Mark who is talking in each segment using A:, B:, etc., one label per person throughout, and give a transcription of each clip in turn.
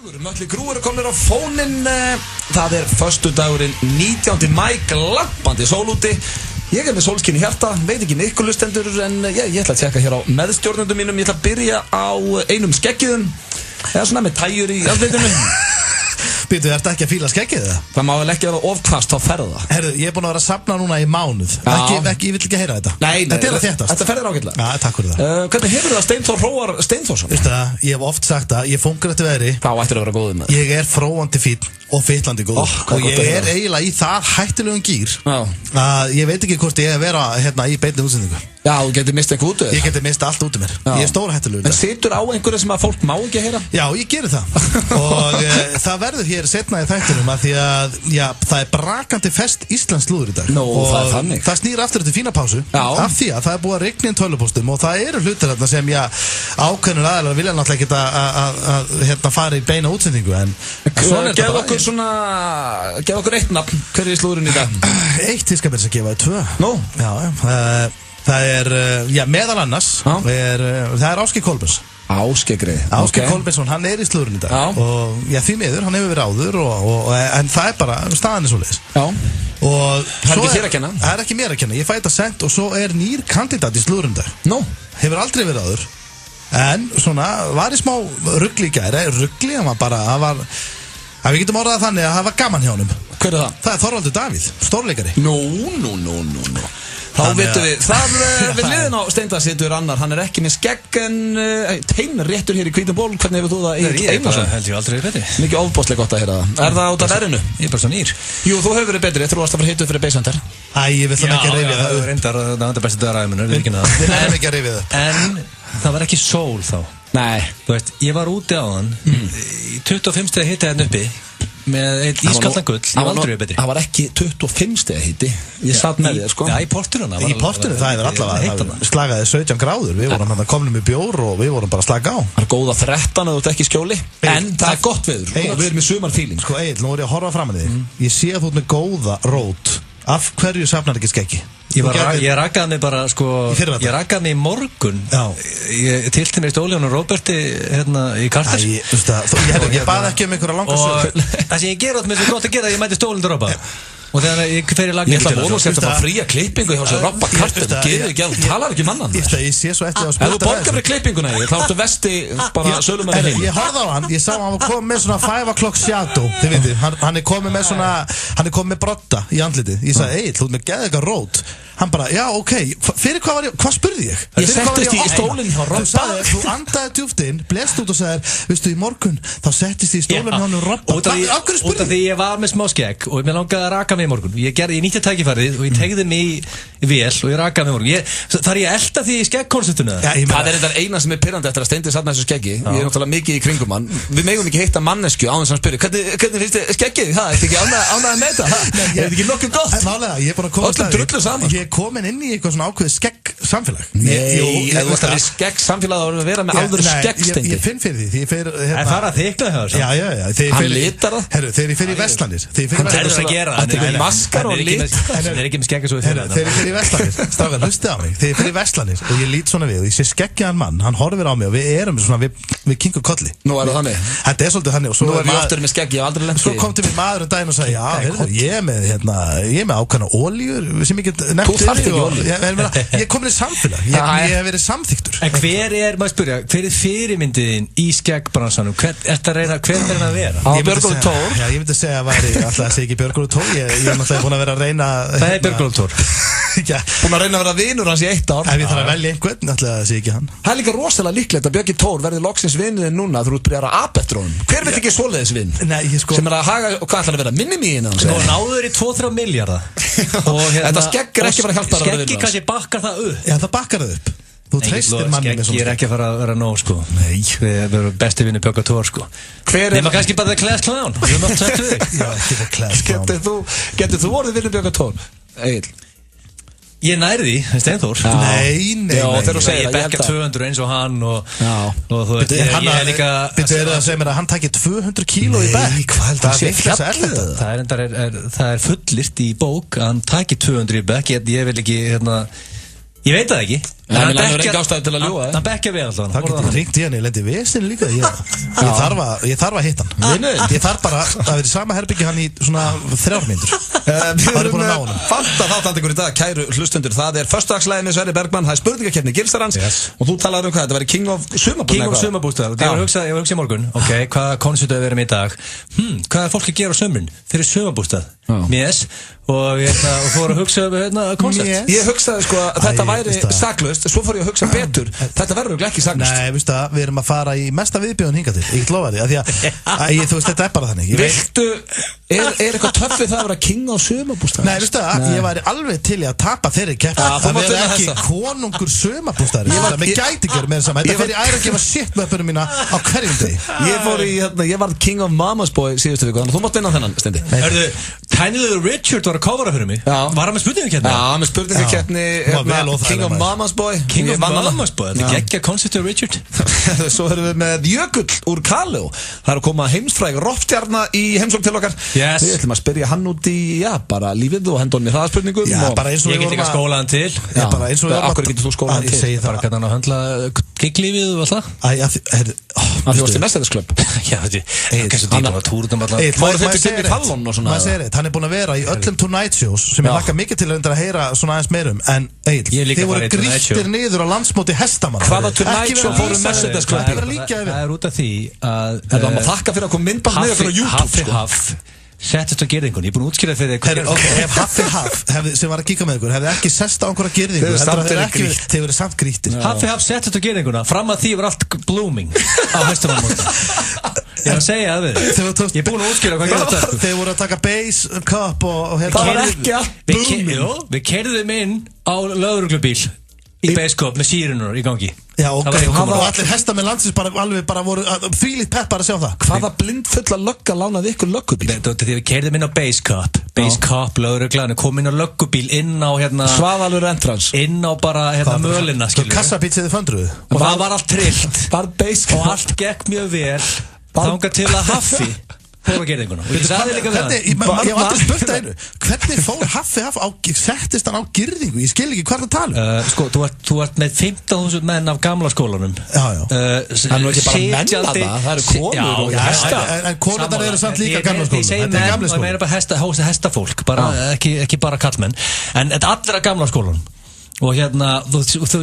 A: Mötli Krú eru komnir á fóninn. Það föstudagurinn 19. maí, glampandi sól úti. Ég með sólskinn í hjarta, veit ekki með ykkur lustendur, en ég ætla að tjekka hér á meðstjórnendum mínum. Ég ætla að byrja á einum skeggiðum, eða svona með tæjur í andlitinu.
B: Býtu, ertu ekki að fíla skeggið það?
A: Það má vel ekki vera ofkvast á ferða.
B: Herru, ég búin að vera að safna núna í mánuð. Ég vill ekki heyra þetta.
A: Nei,
B: þetta að þéttast.
A: Þetta ferðir ágætlega.
B: Já, takk fyrir það.
A: Hvernig hefur það Steinþór Hróar Steinþórsson?
B: Veistu það, ég hef oft sagt það, ég fungur eftir veðri.
A: Þá ættir að vera góður með það.
B: Ég fróandi fínn og fyllandi góð. Og ég eiginlega í það hættulegum gír að ég veit ekki hvort ég vera hérna í beinni útsendingu.
A: Já, þú getur mistað eitthvað út úr þér.
B: Ég geti mistað allt út úr mér. Ég stóra hættulegur.
A: En situr á einhverju sem að fólk má ekki heyra?
B: Já, ég gerir það. Og það verður hér setna í þættinum að því að það brakandi fest Íslands slúður í dag.
A: Nó, það þannig.
B: Það snýr aftur eftir fína pásu. Af því að það búið að rigna inn tölvupóstum og það eru hlutir þarna sem ákveðnir aðeinar vilja náttúrulega ekki að fara í beina útsendingu, en
A: Geð okkur eitt nafn, hver í slúðurinn í dag?
B: Eitt, ég skal byrja að gefa þér 2.
A: Nú?
B: Það meðal annars, það Ásgeir Kolbens. Ásgeir Kolbensson, hann í slúðurinn í dag. Og því miður, hann hefur verið áður, en það bara, staðan svoleiðis.
A: Já.
B: Og
A: það ekki þér að kenna?
B: Það ekki mér að kenna, ég fæ þetta sent og svo nýr kandidat í slúðurinn í dag.
A: Nú?
B: Hefur aldrei verið áður. En svona, var í smá rugli í gær, rugli, við getum orðað þannig að það var gaman hjá honum.
A: Hver það?
B: Það Þorvaldur Davíð, stórleikari.
A: Nú. Þá veitum við, það við liðin á Steindar situr annar, hann ekki með skegg en teinar réttur hér í hvítum ból. Hvernig hefur þú það í Einarsson?
C: Held ég aldrei betri.
A: Mikið ofboðslega gott að heyra það. Það út af verðinu?
C: Ég bara svo nýr.
A: Jú, þú hefur verið betri, þú varst að fara hittu fyrir Beisander.
B: Ég vil það ekki að reyfja það.
C: Já, reyndar, það var bestu dagar æfinnar, við ekki það.
B: Við nefnum ekki að reyfja það.
C: En það var ekki sól þá.
A: Nei.
C: Þú veist, ég var úti á hann, í 25 stegi hitti hérna uppi, með eitt ískaldan gull, ég var aldrei betri.
A: Það var ekki 25 stegi hitti, ég satt með þér, sko.
C: Já, í portunum.
B: Í portunum, það hefur allavega slagaði 17 gráður, við vorum hann komnum í bjór og við vorum bara að slaka á.
A: Það góða 13 að þú ert ekki í skjóli, en það gott veður, og við erum í sumarfíling.
B: Sko Egill, nú ég að horfa fram að þig, ég sé að þú ert með góða rót, af hverju safnar ekki skeggi?
C: Ég rakaði mig bara, ég rakaði mig í morgun. Ég tilti mér í stóljónu Róberti hérna í Karter.
B: Ég bað ekki einhverja langa sög.
C: Það sem ég ger átt með svo gott að gera, ég mæti stólinn til Róba. Og þegar ég fer í lagning.
A: Ég ætla að vona að setja bara fría klippingu hjá sér Robba Karter. Þú gerir ekki alveg, talar ekki mannan.
B: Ég sé svo eftir að
A: ef þú borgar fyrir klippinguna í, þá ertu vesti bara sölum með heim.
B: Ég horfði á hann, ég sá hann kom með svona 5 o'clock shadow. Þið veitir, hann komið með svona, hann komið með brotta í andlitið. Ég sagði, Egill, þú með geða eitthvað rót. Hann bara, já, ok, fyrir hvað spurði ég?
A: Ég settist í stólinn hjá Robba.
B: Þú andaði djúpt inn, blest út og sagðir, veistu, í morgun, þá settist ég í stólinn hjá hann og Robba. Af hverju spurði?
C: Út af því ég var með smá skegg og mér langaði að raka mig í morgun. Ég nýtti tækifærið og ég tegði mig í vél og ég rakaði mig í morgun. Þar ég elda því í skeggkonceptuna.
A: Það þetta eina sem pirrandi eftir að Steindi satt með þessu skeggi. Ég náttúrulega mikið í kringum hann. Við megum ekki hitta mannesku á þess að spyrja, hvernig finnst þið skeggið? Það ekki ánægð með þetta? Er þetta ekki nokkuð gott?
B: Nálega, ég er bara komin inn í eitthvað svona ákveðið skegg samfélag.
A: Nei, ef þú ert að við skegg samfélag þá erum við að vera með alvöru skeggsteindi.
B: Ég finn fyrir því.
C: Það fara að þykla það.
B: Já.
A: Hann litar það.
B: Herru, þegar ég fer í Vestlandir.
C: Hann verður að gera það.
A: Hann maskar og lit.
C: Hann ekki með skegg eins og við fyrir það.
B: Þegar ég fer í Vestlandir, strákar, hlustið á mig. Þegar ég fer í Vestlandir og ég lít svona við og ég sé skeggjaðan mann, hann horfir á mig og við erum svona, við kingum kolli.
A: Nú er það þannig.
B: Þetta svolítið þannig.
A: Nú er ég aftur með skegg, ég hef aldrei lent í.
B: Svo kom til mér maður daginn og sagði, já, ég er með ákveðna olíur sem ég get nefnt. Ég komin í samfélag, ég hef verið samþyktur.
C: En maður spyrja, hver fyrirmyndiðin í skeggbransanum? Hver er að vera?
A: Björgólfur Thor.
B: Já, ég myndi segja að væri alltaf að segja ekki Björgólfur Thor. Ég er náttúrulega búin að vera að reyna.
C: Það Björgólfur Thor.
A: Búin að reyna að vera vinur hans í 1 ár.
B: Ef ég þarf að velja einhvern, náttúrulega að segja ekki hann.
A: Það líka rosalega líklegt að Björgi Thor verði loksins vinuðin núna þú ert byrjar að apa eftir honum. Hver veit ekki svoleiðis vin? Sem að haga, og hvað ætlar að vera minni mín?
C: Náður í 2-3 milljarða.
A: Þetta skegg ekki að hjálpa það að vinna.
C: Skeggi kannski bakkar það upp.
B: Já, það bakkar það upp. Þú treystir manni með svona
C: skegg. Ég ekki að fara að vera nóg, sko. Nei. Við erum besti vinni Björg Thor, sko. Nema kannski bara The Class Clown. Við erum oft sagt við þig.
B: Já, ekki The Class Clown.
A: Getur þú orðið vinni Björg Thor? Egill.
C: Ég nærði, Steinþór.
B: Nei.
C: Ég bekka 200 eins og hann og þú veist, ég er líka.
B: Býttu það að segja mér að hann takir 200 kíló í bekk.
A: Nei, hvað heldur það sé
C: fjallið? Það er fullirt í bók að hann takir 200 í bekk. Ég vil ekki, ég veit það ekki.
A: hann hefur ekki ástæði til að ljúga
C: Hann bekkja við alltaf
B: Það getur ringt í hann, ég lendi í vesinu líka Ég þarf að hitta hann Ég þarf bara að vera í sama herbyggi hann í svona 3 mínútur
A: Við erum fanta þáttandi ykkur í dag, kæru hlustundur. Það er föstudagslæði með Sverrir Bergmann. Það er spurningakeppni Gilsarans og þú talaður hvað, þetta væri King of Sumabústað.
C: Ég var að hugsa í morgun, hvaða koncept við erum í dag. Hvað er fólk að gera á sömrun fyrir sumabústað? Mjess og fór að hugsa koncept.
A: Ég hugsaði sko að þetta væri saklaust, svo fór ég að hugsa betur. Þetta verður ekki saklaust.
B: Nei, veistu það, við erum að fara í mesta viðbjóðun hingað til. Ég lofa því, þú veist, þetta er bara þannig.
A: Viltu, er eitthvað töff við það að vera King of Sumabústað?
B: Nei, veistu það, ég væri alveg til í að tapa þeirri keppni. Það verður ekki konungur sumabústaðar. Mér gæti ekki með þess að þetta fer í æra að gefa shit með börnum mína á hverjum degi.
A: Ég var King of Mama's Boy síðustu viku, þannig að þú mátt vinna þennan, Steindi.
C: Hörðu, Tiny Little Richard var að covera fyrir mig. Var hann með spurningakeppni?
A: Já, með spurningakeppni, King of Mama's Boy.
C: King of Mama's Boy, þetta er geggja konceptið Richard.
A: Svo erum við með Jökull úr Kaleo. Það er að koma heimsfræg roppstjarna í heimsókn til okkar. Við ætlum að spyrja hann út í, bara lífið og henda honum í hraðaspurningum.
C: Ég get ekki að skóla hann til.
A: Akkur getur þú skóla hann til?
C: Ég segi það. Bara hvernig hann að höndla gigglífið og alltaf.
A: Þú varst í Mestæðisklöpp.
C: Já,
B: hann er búin að vera í öllum Tonight Shows sem ég hlakka mikið til að heyra svona aðeins meirum en þið voru grýttir niður á landsmóti hestamann.
A: Hvaða Tonight Show fóru Mestæðisklöpp?
C: Það er út af því að
A: það má þakka fyrir að koma myndband niður fyrir YouTube.
C: Haffi settist á girðingun, ég er búin að útskýra fyrir
B: ef Haffi sem var að kíka með ykkur hefði ekki sest á einhverja girðingu þeir verið samt grýttir.
C: Haffi settist á girðinguna, fram að því var allt blooming á hestamannmóti. Ég er að segja það við ég er búin að útskýra hvað gerði þetta.
B: Þeir voru að taka base cup og
A: það var ekki allt blooming.
C: Við keyrðum inn á lögreglubíl í base cup með sírunur í gangi.
B: Já, og allir hestamenn landsins bara voru þvílíkt peppar að sjá það.
A: Hvaða blindfulla lögga lánaði ykkur löggubíl?
C: Þegar við keyrðum inn á base cup lögreglan kom inn á löggubíl inn á
A: Svaðalur entrans
C: inn á bara mölina
B: kassabítsiði föndruðu
C: og það var allt trillt
A: og
C: allt gekk mjög vel þangað til að Haffi fór á girðinguna og ég sagði líka við hann
B: ég hef aldrei spurt það einu hvernig fór Haffi settist hann á girðingu ég skil ekki hvað það tala
C: sko, þú ert með 15.000 menn af gamla skólanum
B: það
A: er ekki bara menn það eru konur og hesta
B: en konurnar eru samt líka gamla skólan
C: þetta er gamla skólan það meina bara hestafólk ekki bara kallmenn en þetta allir af gamla skólanum og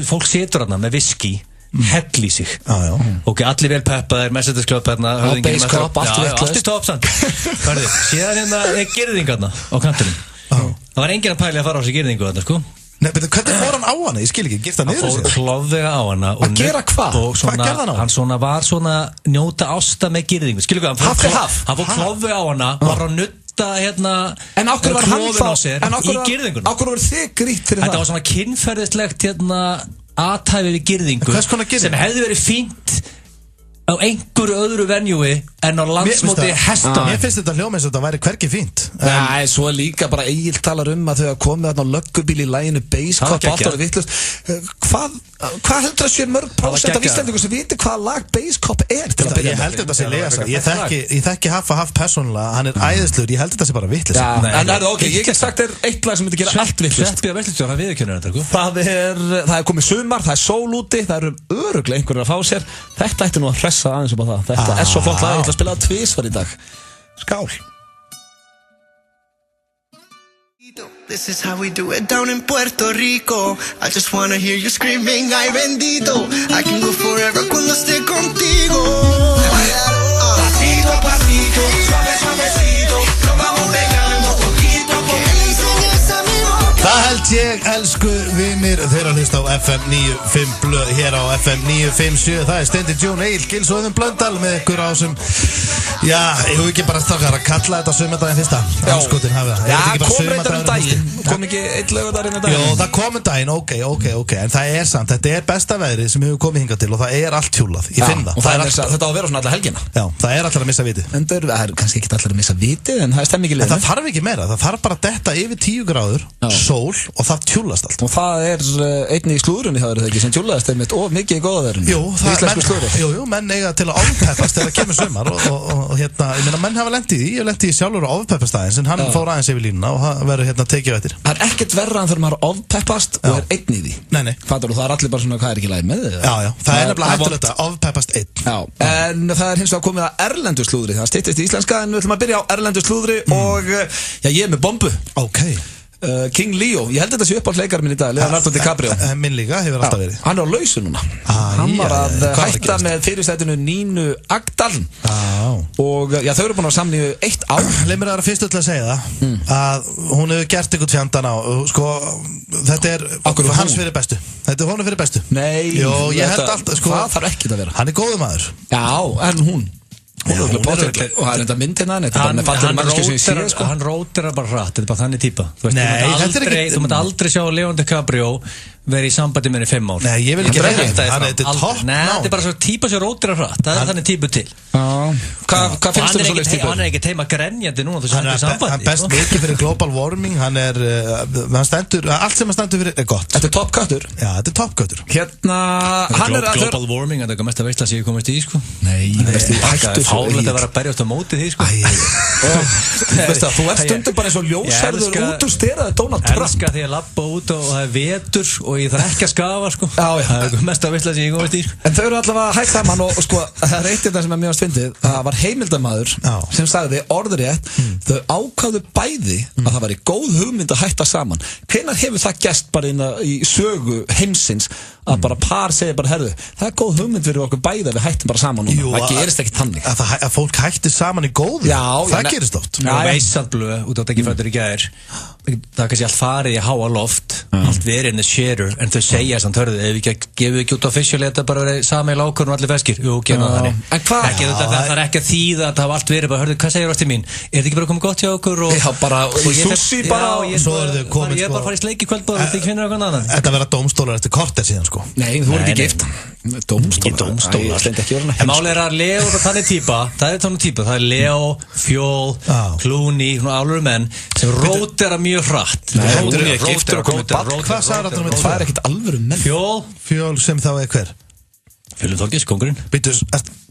C: fólk situr hann með viski hell í sig allir vel peppaðir, Mercedes-klöpp
A: base cup,
C: allt í toppstand síðan er girðingarna á kantinum það var enginn að pæli að fara á þessi girðingu sko.
B: Nei, betur, hvernig fór hann á hana? Ég skil ekki, gift hann niður
C: sér? Hann fór klofvega á hana
B: að gera hvað? Hvað gerði hann á hana?
C: Hann var svona njóta ásta með girðingu skilur hvað, hann fór klofvega á hana var að nutta
A: en okkur var hann
C: þá í girðingun
A: okkur var þig grýtt fyrir það
C: þetta var svona kynferðislegt aðtæfi við girðingu sem hefði verið fínt á einhverju öðru venjúi en á landsmóti hestam
B: Mér finnst þetta hljóma eins og þetta væri hvergi fínt
A: Nei, svo líka bara Egil talar að þau hafa komið þarna á löggubíl í læginu Base Cup allt ára vittlust Hvað heldur það sé mörg prósent af Íslandingur sem viti hvaða lag Base Cup er til að byrja
B: Ég held þetta sé lesa Ég þekki Haffa persónulega hann er æðislur, ég held þetta sé bara vittlust
A: En ok, ég get sagt þér eitt lag sem myndi gera allt vittlust Það er komið sumar, það er sól úti það eru örugglega einhverjir að fá sér Þetta ætti nú að hressa aðeins upp á það Þetta er svo flott lag, ég ætla að spila það tvisvar í dag Skál
D: This is how we do it down in Puerto Rico I just wanna hear you screaming, ay bendito I can go forever cuando esté contigo Pasito a pasito, suave suavecito Nos vamos pegando poquito a poquito
B: Það held ég, elsku vinir þeirra hlusta á FM 95 blöð hér á FM 957 það er Steindi Jón Egil Gils og Auðun Blöndal með ykkur á sem ég hef ekki bara stakar að kalla þetta sumardaginn fyrsta anskotin hafi það
A: kom reyndar daginn kom ekki eitt laugardagur inn á daginn
B: Jó, það kom daginn, ok en það er samt, þetta er besta veðrið sem hefur komið hingað til og það er allt hjúlað, ég finn það
A: þetta á að vera svona alla helgina
B: Já, það er allir að missa vitið
A: það er kannski ekki allir að missa vitið en það er stemming í liðinu
B: það þarf ekki meira, það þarf bara að detta yfir 10 gráður sól og það tjúllast allt.
A: Og það einnig í slúðrunni það ekki sem tjúllaðist einmitt of mikið í góða verðinu.
B: Jú, menn eiga til að ofpeppast þegar það kemur sumar og hérna, ég meina menn hafa lent í því, ég lenti í sjálfur á ofpeppast aðeins en hann fór aðeins yfir línuna og það verður hérna tekið eftir.
A: Það ekkert verra en þegar maður ofpeppast og einn í því.
B: Nei.
A: Fattar þú, það allir bara svona, hvað ekki læg með þið?
B: Já, það nefnilega hættulegt að ofpeppast einn.
A: Já, en það hins vegar komið að erlendu slúðri, það styttist í íslenska en við ætlum að byrja á erlendu slúðri og ég með bombu.
B: Okay.
A: King Leo, ég held þetta sé upp á leikar minn í dag, Leonardo DiCaprio.
B: Minn líka, hefur alltaf verið.
A: Hann á lausu núna. Hann var að hætta með fyrirstættinu Nínu Agdal. Og já, þau eru búin að samni 1 ár.
B: Leif mér að vera fyrstu til að segja það að hún hefur gert einhvern fjandan á sko, þetta hans fyrir bestu. Þetta hún fyrir bestu.
A: Nei,
B: Jó, ég held alltaf, sko,
A: það þarf ekki að vera.
B: Hann góður maður.
A: Já, en hún og það er enda mynd hérna þetta er bara með fallir mannski sem ég sé sko.
C: Hann rótir bara hratt, þetta er bara þannig típa þú mátt aldrei sjá Leonardo DiCaprio verið í sambandi með henni 5 ár.
B: Nei, ég vil ekki reyna hann er topp.
C: Nei, þetta er bara svo típa sem rótir hratt, það er þannig típu til.
A: Hvað finnst þú svo leist típu?
C: Hann er ekki teima grenjandi núna þú sendur sambandi.
B: Hann best mikið fyrir global warming, hann stendur, allt sem hann stendur fyrir gott.
A: Þetta er toppgötur?
B: Já, þetta er toppgötur.
A: Hérna, hann
C: global warming, þetta er mest að veistla sig komist í sko.
A: Nei,
C: fálegt að vera að berjast á móti því sko.
A: Þú ert stundum bara eins og ljósherður út úr steraði Donald Trump.
C: Elskar því að labba út og það er vetur og ég þarf ekki að skafa sko. Það er mest að veistla sig ég komist í sko.
A: En þau eru allavega hægt saman og sko það er eitt af það sem er mjög fyndið. Það var heimildamaður sem sagði orðrétt þau ákváðu bæði að það væri góð hugmynd að hætta saman. Hvenær hefur það gerst bara í sögu heimsins að bara par segir bara herðu það er góð hugmynd fyrir okkur bæði að við hættum bara saman núna. Það gerist ekki þannig.
B: Að fólk hættir saman í góðu. Það gerist oft.
C: Veisaldblöð út á þetta ekki fættur í gær. Það er kannski allt farið í háa loft allt verið in the shader en þau segja samt hörðu ef við gefum ekki út officially þetta bara verið sami lákurinn og allir feskir jú, gena þannig það er ekki að þýða að það hafa allt verið bara hörðu hvað segir ástin mín er þetta ekki bara komið gott hjá okkur og
A: bara sushi bara
C: ég er bara að fara í sleik í kvöldbóð og þetta finnir okkur annan
B: þetta verða dómstólar eftir korter síðan sko
A: nei þú er ekki gift dómstólar
C: en máli er að Leo og þannig típa það er þannig típa það er Leo, Fjól, Clooney álur menn sem rótera mjög hratt
B: hvað sagður þetta um
A: það er ekkert alvöru menn
B: Fjól sem þá er hver?
C: Fjölnir Þorgils, kongurinn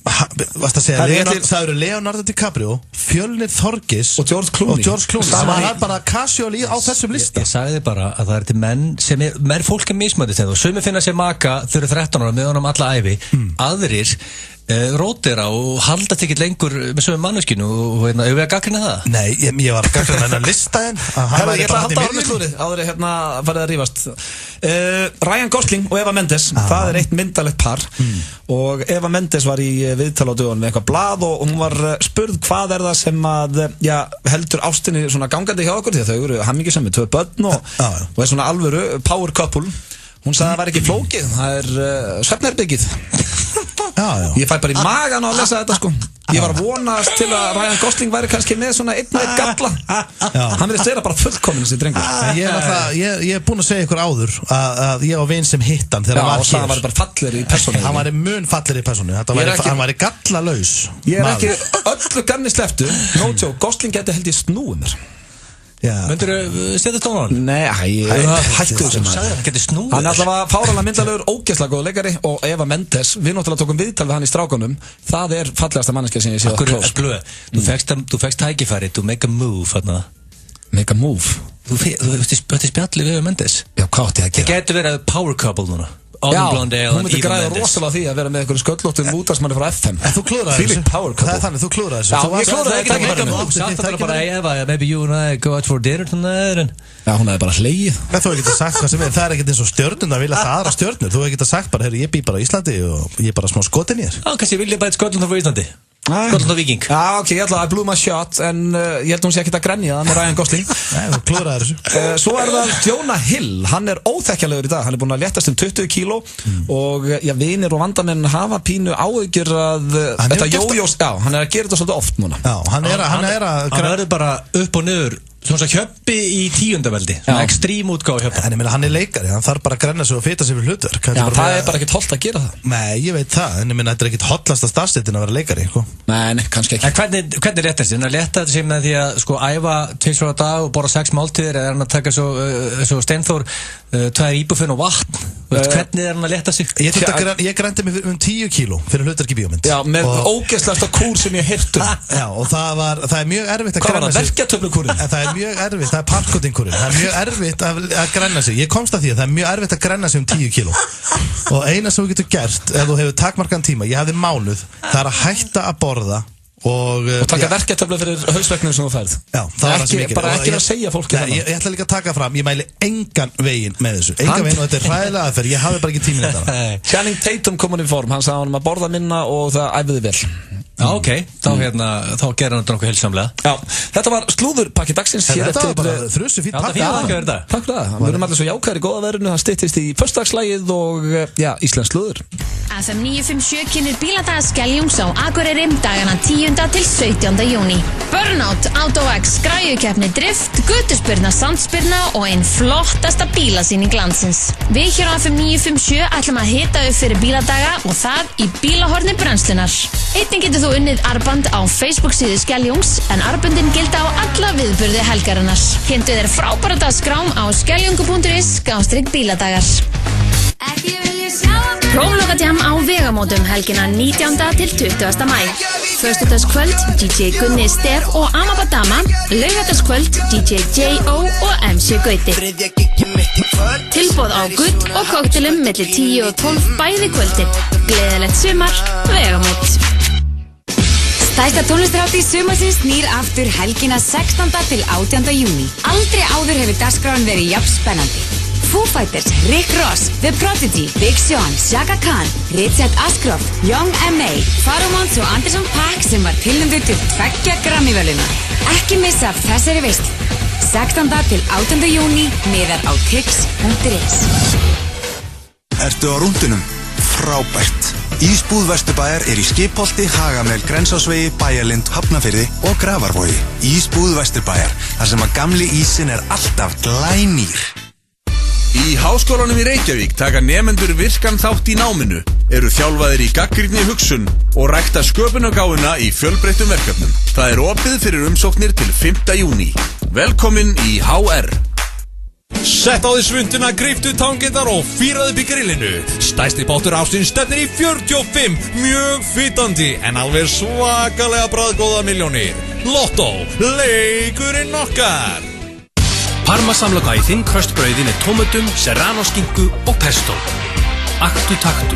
B: varst að segja það eru Leonardo DiCaprio Fjölnir Þorgils
A: og George Clooney
B: það var bara casual á þessum lista
C: ég sagði bara að það er til menn sem er fólk mismöndist og sumir finna sér maka þau eru 13 ára með honum alla ævi aðrir rótera og halda ekkert lengur með sögum manneskinu og hefur við að gaggrina það?
B: Nei, ég var að gaggrina hennar listaðinn
A: ég ætla að halda ára með slúrið áður farið að rífast Ryan Gosling og Eva Mendes það er eitt myndalegt par og Eva Mendes var í viðtal á dögunum með eitthvað blað og hún var spurð hvað er það sem að heldur ástinni svona gangandi hjá okkur því að þau eru hammingisam með 2 börn og er svona alvöru power couple hún sagði að það var ekki flókið það er svefnherbergið ég fæ bara í magan á að lesa þetta sko ég var að vonast til að Ryan Gosling væri kannski með svona einn og einn galla hann verið styrra bara fullkominn þessi drengur
B: ég er búinn að segja ykkur áður að ég á vin sem hitt hann þegar hann var hér
A: hann var bara fallir í persónu
B: hann var mun fallir í persónu hann var gallalaus
A: ég er ekki öllu ganni sleftu no joke Gosling geti held ég snúið mér
C: myndur þú setja tóna á hann?
A: Nei, hættu þessum hann er alltaf fáranlega myndalegur ógeðslega góð leikari og Eva Mendes við náttúrulega tókum viðtal við hann í Strákunum það er fallegasta manneskja sem ég sé
C: þú fegst tækifæri to make a move
A: make a move
C: þú ætti spjalli við Eva Mendes
A: já, hvað átti ég að gera?
C: það getur verið power couple núna
A: já, hún myndi græða rosalega því að vera með einhverju sköllóttum útvarsmanni frá FM
B: en þú klúðraði þessu það er þannig, þú klúðraði þessu
A: já, ég klúðraði þetta ekki
C: samt að bara Eva, maybe you and I go out for dinner tonight
A: já, hún hefði bara hlegið
B: þú hefði getað sagt hvað sem er, það er ekkert eins og stjörnum að vilja aðra stjörnur, þú hefði getað sagt bara, herru, ég bý bara á Íslandi og ég er bara smá skotin í þér
C: já, kannski vil ég bara Skotland frá Íslandi Skotland og Viking
A: já, ok, ég ætla að blew my shot en ég held hún sé ekkert að grenja það með Ryan Gosling
B: nei, þú klúðraði þessu
A: svo er það Jonah Hill, hann er óþekkjalegur í dag hann er búin að léttast 20 kíló og vinir og vandamenn hafa pínu áhyggjur að þetta jójós, já, hann er að gera þetta svolítið oft núna
C: hann verður bara upp og niður Svona Hjöppi í 10. veldi. Svona extreme útgáfa Hjöppa.
B: En ég meina, hann leikari, hann þarf bara að grenna sig og fita sig fyrir hlutverk.
A: Já, það bara ekkert hollt að gera það.
B: Nei, ég veit það, en ég meina, þetta ekkert hollasta starfstéttin að vera leikari, sko.
A: Nei, kannski ekki.
C: En hvernig réttar þessi? Hann létta þetta sem með því að, sko, æfa 2 á dag og borða 6 máltíðir, eða hann að taka svo Steinþór 2 íbúfinn og vatn? Hvernig hann að létta sig?
B: Ég grændi mig 10 kíló fyrir hlutverk í bíómynd.
A: Já, með ógeðslegasta kúr sem ég hirtu.
B: Já, og það er mjög erfitt að grenna sig. Það er mjög erfitt, það er parkotingkurinn. Það er mjög erfitt að grenna sig. Ég komst að því að það er mjög erfitt að grenna sig 10 kíló. Og eina sem þú getur gert, ef þú hefur takmarkan tíma, ég hafði mánuð, það er að hætta að borða og
A: taka verkefni fyrir hausverknum sem þú færð.
B: Já, það var það sem ég gerði.
A: Bara ekki að segja fólki það.
B: Ég ætla líka að taka fram, ég mæli engan veginn með þessu. Engan veginn, og þetta er hræðilega aðferð, ég hafði bara ekki tíminn í þetta.
A: Channing Tatum kom hann í form, hann sagði hann að borða minna og það æfiði vel.
C: Já, ok, þá gerir hann þetta nokkuð heilsamlega.
A: Já, þetta var slúðurpakki dagsins.
B: Þetta var bara þrjusu fínt pakki.
A: Takk fyrir það. Við erum allir svo jákæðir í góða veðrinu, það styttist í föstudagsslagið og íslensk slúður.
E: FM 957 kynnir bíladaga Skeljungs á Akureyri dagana 10. til 17. júní. Burnout, AutoX, græjukeppni, drift, guttuspyrna, sandspyrna og einn flottasta bílasýning landsins. Við hér á FM 957 ætlum að hita upp fyrir bíladaga og það í bílahorni brennslunar. Einnig getur þú unnið armband á Facebook síðu Skeljungs en armböndin gilda á alla viðburði helgarinnar. Kynntu þér frábæra dagskrám á skeljungu.is/bíladagar. Próflokadjam á Vegamótum helgina 19. til 20. maí. Föstudagskvöld DJ Gunni Ster og Amabadama. Laugardagskvöld DJ J.O. og MC Gauti. Tilboð á gull og koktelum milli 10 og 12 bæði kvöldi. Gleðilegt sumar, Vegamót.
F: Stærsta tónlistarhátíð sumarsins snýr aftur helgina 16. til 18. júní. Aldrei áður hefur dagskráin verið jafn spennandi. Foo Fighters, Rick Ross, The Prodigy, Big Sean, Chaka Khan, Richard Ashcroft, Young M.A., Pharomones og Anderson .Paak sem var tilnefndur til 2 Grammy-verðlauna. Ekki missa af þessari veislu. 16. til 18. júní miðar á tix.is.
G: Ertu á rúndinum? Frábært. Ísbúð Vesturbæjar í Skipholti, Hagamel, Grensásvegi, Bæjarlind, Hafnarfirði og Grafarvogi. Ísbúð Vesturbæjar, þar sem að gamli ísinn alltaf glænýr.
H: Í Háskólanum í Reykjavík taka nemendur virkan þátt í náminu, eru þjálfaðir í gagnrýnni hugsun og rækta sköpunargáfuna í fjölbreyttum verkefnum. Það opið fyrir umsóknir til 5. júní. Velkomin í HR.
I: Sett á því svunduna, greiptu tangirnar og fýraðu upp í grillinu. Stærsti bátur ársins stefnir í 45, mjög fitandi en alveg svakalega bragðgóða milljónir. Lotto, leikurinn okkar.
J: Parmasamloka í þinn kröstbrauði með tómatum, serrano skinku og pesto. Aktu taktu.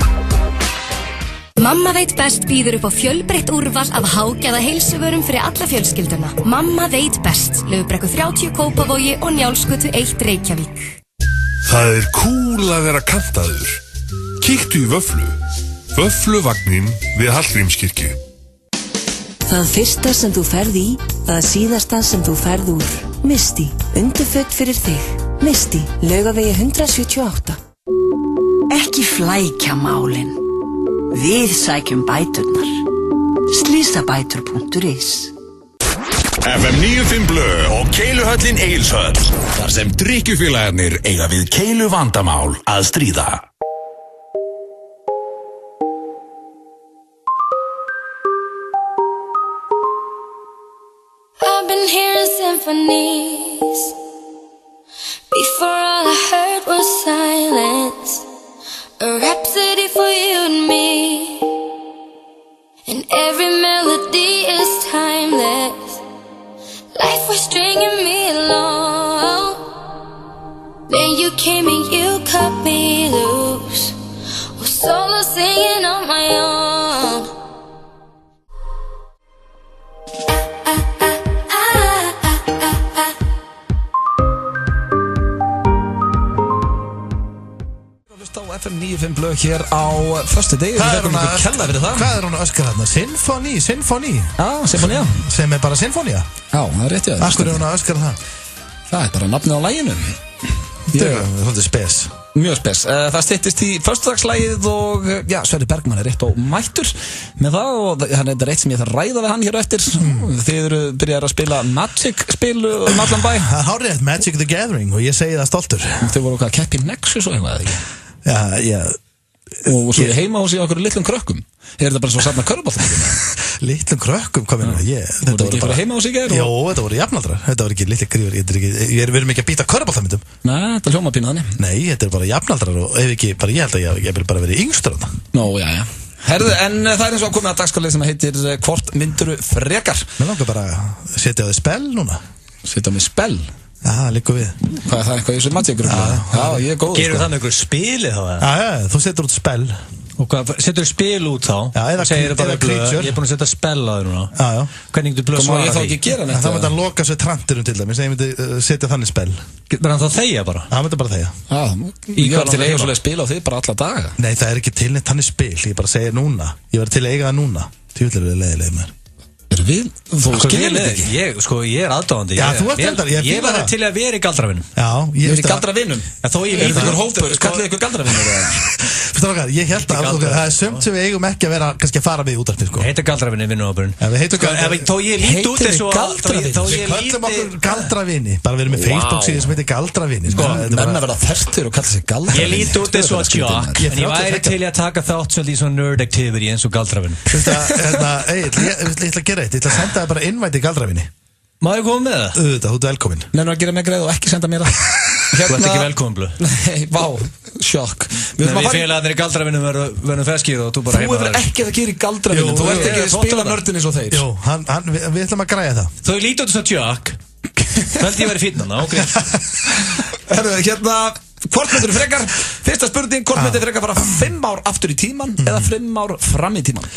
K: Mamma veit best býður upp á fjölbreytt úrval af hágæða heilsuvörum fyrir alla fjölskylduna. Mamma veit best. Laufbrekku 30 Kópavogi og Njálsgötu 1 Reykjavík.
L: Það cool að vera kantaður. Kíktu í Vöfflu. Vöffluvagnin við Hallgrímskirkju.
M: Það fyrsta sem þú ferð í, það síðasta sem þú ferð úr. Misti, undirföt fyrir þig. Misti, Laugavegi 178.
N: Ekki flækja málin. Við sækjum bæturnar. Slysabætur.is.
O: FM 95 Blö og Keiluhöllin Egilshöll. Þar sem drykkjufélagarnir eiga við keilu vandamál að stríða.
P: I've been hearing symphonies. Before all I heard was silence. A rhapsody for you and me. And every melody is timeless. Life was stringing me along. Then you came and you cut me loose. Was solo singing on my own.
A: FM 95 Blö hér á föstu degi.
B: Hvað er hún að öskra þarna? Sinfóní?
A: Já, sinfónía.
B: Sem er bara sinfónía?
A: Já, það er rétt, já.
B: Akkur er hún að öskra það?
A: Það er bara nafnið á laginu.
B: Það er svolítið spes.
A: Mjög spes. Það styttist í föstudagslægið og já, Sverrir Bergmann er rétt og mættur með það og hann er eitt sem ég þarf að ræða við hann hér eftir. Þið eru byrjar að spila Magic-spil allan bæ.
B: Það er hárið Magic the Gathering og ég segi það stoltur.
A: Þau voru okkar að keppa í Nexus og eitthvað, eða ekki?
B: Já.
A: Og svo heima hos í okkur litlum krökkum. Er þetta bara svo safna körfuboltamöndum?
B: Litlum krökkum, hvað meina ég?
A: Þetta voru ekki bara heima hos í gær?
B: Jó, þetta voru jafnaldrar. Þetta voru ekki litli grífur. Við erum ekki að býta körfuboltamöndum.
A: Nei, þetta hljóma pínu þannig.
B: Nei, þetta er bara jafnaldrar og ef ekki, bara ég held að ég vil bara verið yngstur þarna.
A: Nó, já. Herðu, en það er eins og að komið að dagskrárlið sem heitir Hvort mynduru frekar?
B: Mér langar bara að setja á þig spell núna.
A: Setja á mig spell?
B: Já, líka við.
A: Hvað er það eitthvað í þessu Magic-grunni? Já, ég er góð.
C: Gerum það með einhverju spili þá?
B: Já, þú setur út spell.
C: Og hvað, setur þú spil út þá?
B: Já, eða creature.
C: Ég er búin að setja spell á þér núna.
B: Já.
C: Hvernig getur blöð
A: svara því? Ég þá ekki gera neitt.
B: Það myndi að loka svo trantirum til dæmis. Ég myndi setja þannig spell.
C: Verður hann þá þegja bara?
B: Það myndi bara þegja.
A: Ég var til að eiga svolítið spil á þig bara alla daga.
B: Nei, það er ekki til neitt þannig spil. Ég bara segja núna. Ég verður til að eiga það núna. Tjúlega er leiðileg mér.
A: Þú skilur þetta ekki?
C: Ég er aðdáðandi.
B: Já, þú ert þetta.
C: Ég var til að vera í galdravinnum.
B: Já,
A: ég er í galdravinnum.
C: Þó ég
A: er ykkur hópur, kallið ykkur galdravinnur.
B: Fyrstu okkar, ég held að það er sumt sem við eigum ekki að vera kannski að fara við útarpið sko.
C: Heita galdravinni vinnuhópurinn.
B: Já, við heitum galdravinni.
C: Þó ég lít út eins og
B: Við kallum okkur galdravinni. Bara við erum með Facebook síðu sem heitir galdravinni.
A: Menn að vera þertur og kalla sig galdravinni.
C: Ég lít út eins og jock, en ég væri til að taka þátt svolítið í svona nerd activity eins og galdravinni.
B: Ég ætla að gera eitt, ég ætla að senda það bara innvænt í galdravinni.
C: Má ég koma með það?
B: Auðvitað, þú ert velkomin.
A: Nefnum að gera mig greið og ekki senda mér það.
C: Þú ert ekki velkomin, Blöð.
A: Nei, vá, sjokk.
C: Við félagarnir í galdravinnum verðum feskir og þú bara heima þar.
A: Þú hefur ekki að gera í galdravinnum, þú ert ekki að spila nördin eins og þeir.
B: Jú, við ætlum að græja það.
C: Þau líti út þess að jock. Það held ég verið fínn hana, ok.
A: Hvort myndir frekar? Fyrsta spurning, hvort myndir frekar fara 5 ár aftur í tíman eða 5 ár fram í tíman?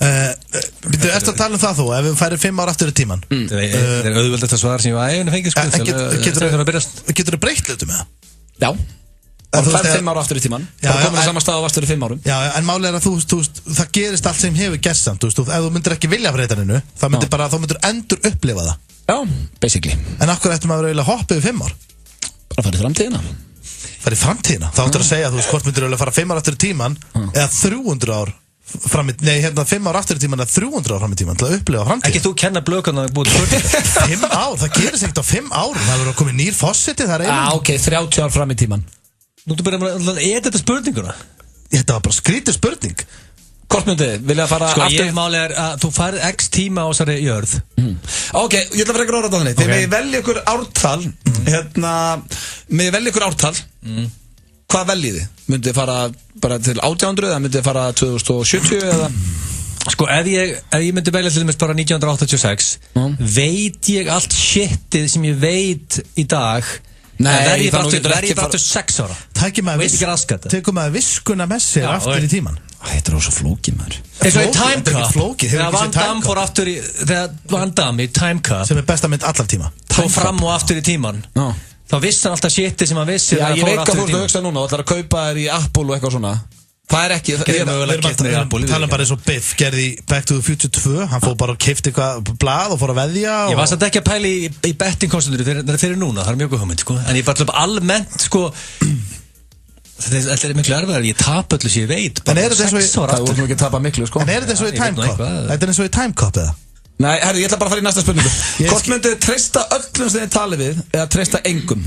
B: Eftir að tala það þú, ef við færum 5 ár aftur í tíman.
C: Það er auðvöldast að svara sem ég var æfinu fengið
B: Getur þú breytt hlutum með það?
A: Já. Það fær 5 ára aftur í tíman. Það komið á sama stað og varst fyrir 5 árum.
B: Já, en máli er að það gerist allt sem hefur gerst samt. Ef þú myndir ekki vilja breytaninu, þá myndir endur upplifa það.
A: Já, basically.
B: En af hverju ættum að vera eiginlega hopp yfir 5 ár?
A: Bara fara í framtíðina.
B: Fara í framtíðina? Þá ættir að segja, hvort myndir eiginlega fara 5 ár aftur í tíman eða 300 ár fram í, nei, 5 ár aftur í tíman eða 300 ár fram í tíman til að upplifa framtíð.
C: Ekki þú kenna blökan að búið
B: 5 ár, það gerist ekkert á 5 árum. Það verður að koma nýr fósiti, það er
A: ok, 30 ár fram í tíman.
C: Nú þú byrjar að þetta spurninguna.
B: Þetta var bara skrítið spurning.
A: Hvort myndið, vilja fara aftur?
C: Ég máli er að þú farið x tíma á þessari jörð.
A: Ok, ég ætla að vera ykkur ára á þannig. Þegar við velja ykkur ártal, með velja ykkur ártal, hvað veljið þið? Myndið fara bara til 1800 eða myndið fara 2070 eða?
C: Sko, ef ég myndi velja til dæmis bara 1986, veit ég allt shitið sem ég veit í dag. Nei, það verður bara aftur 6 ára.
B: Tekum maður viskuna með sér aftur í tíman.
A: Þetta er svo flókið maður.
C: Eins og í Time Cup. Þegar Van Damme fór aftur í Van Damme í Time Cup,
B: sem er besta mynd allar tíma,
C: fór fram og aftur í tíman, þá vissi hann alltaf shitið sem hann vissi.
A: Já, ég veit hvað þú ert að hugsa núna. Þú ætlar að kaupa þér í Apple og eitthvað svona. Það er ekki.
B: Tala bara eins og Biff gerði í Back to the Future 2. Hann fór bara og keypti eitthvað blað og fór að veðja.
C: Ég var samt ekki að pæla í bettingkostnaður fyrir núna. Það er mjög góð hugmynd, sko. En ég var almennt, sko, þetta er miklu erfiðar. Ég tap öllu sem ég veit.
B: En er þetta eins og
A: það voru nú ekki að tapa miklu, sko.
B: En er þetta eins og í Time Cup? Þetta er eins og í Time Cup, eða?
A: Nei, herri, ég ætla bara að fara í næsta spurningu. Hvort myndið þið treysta öllum sem þið talið við eða treysta engum?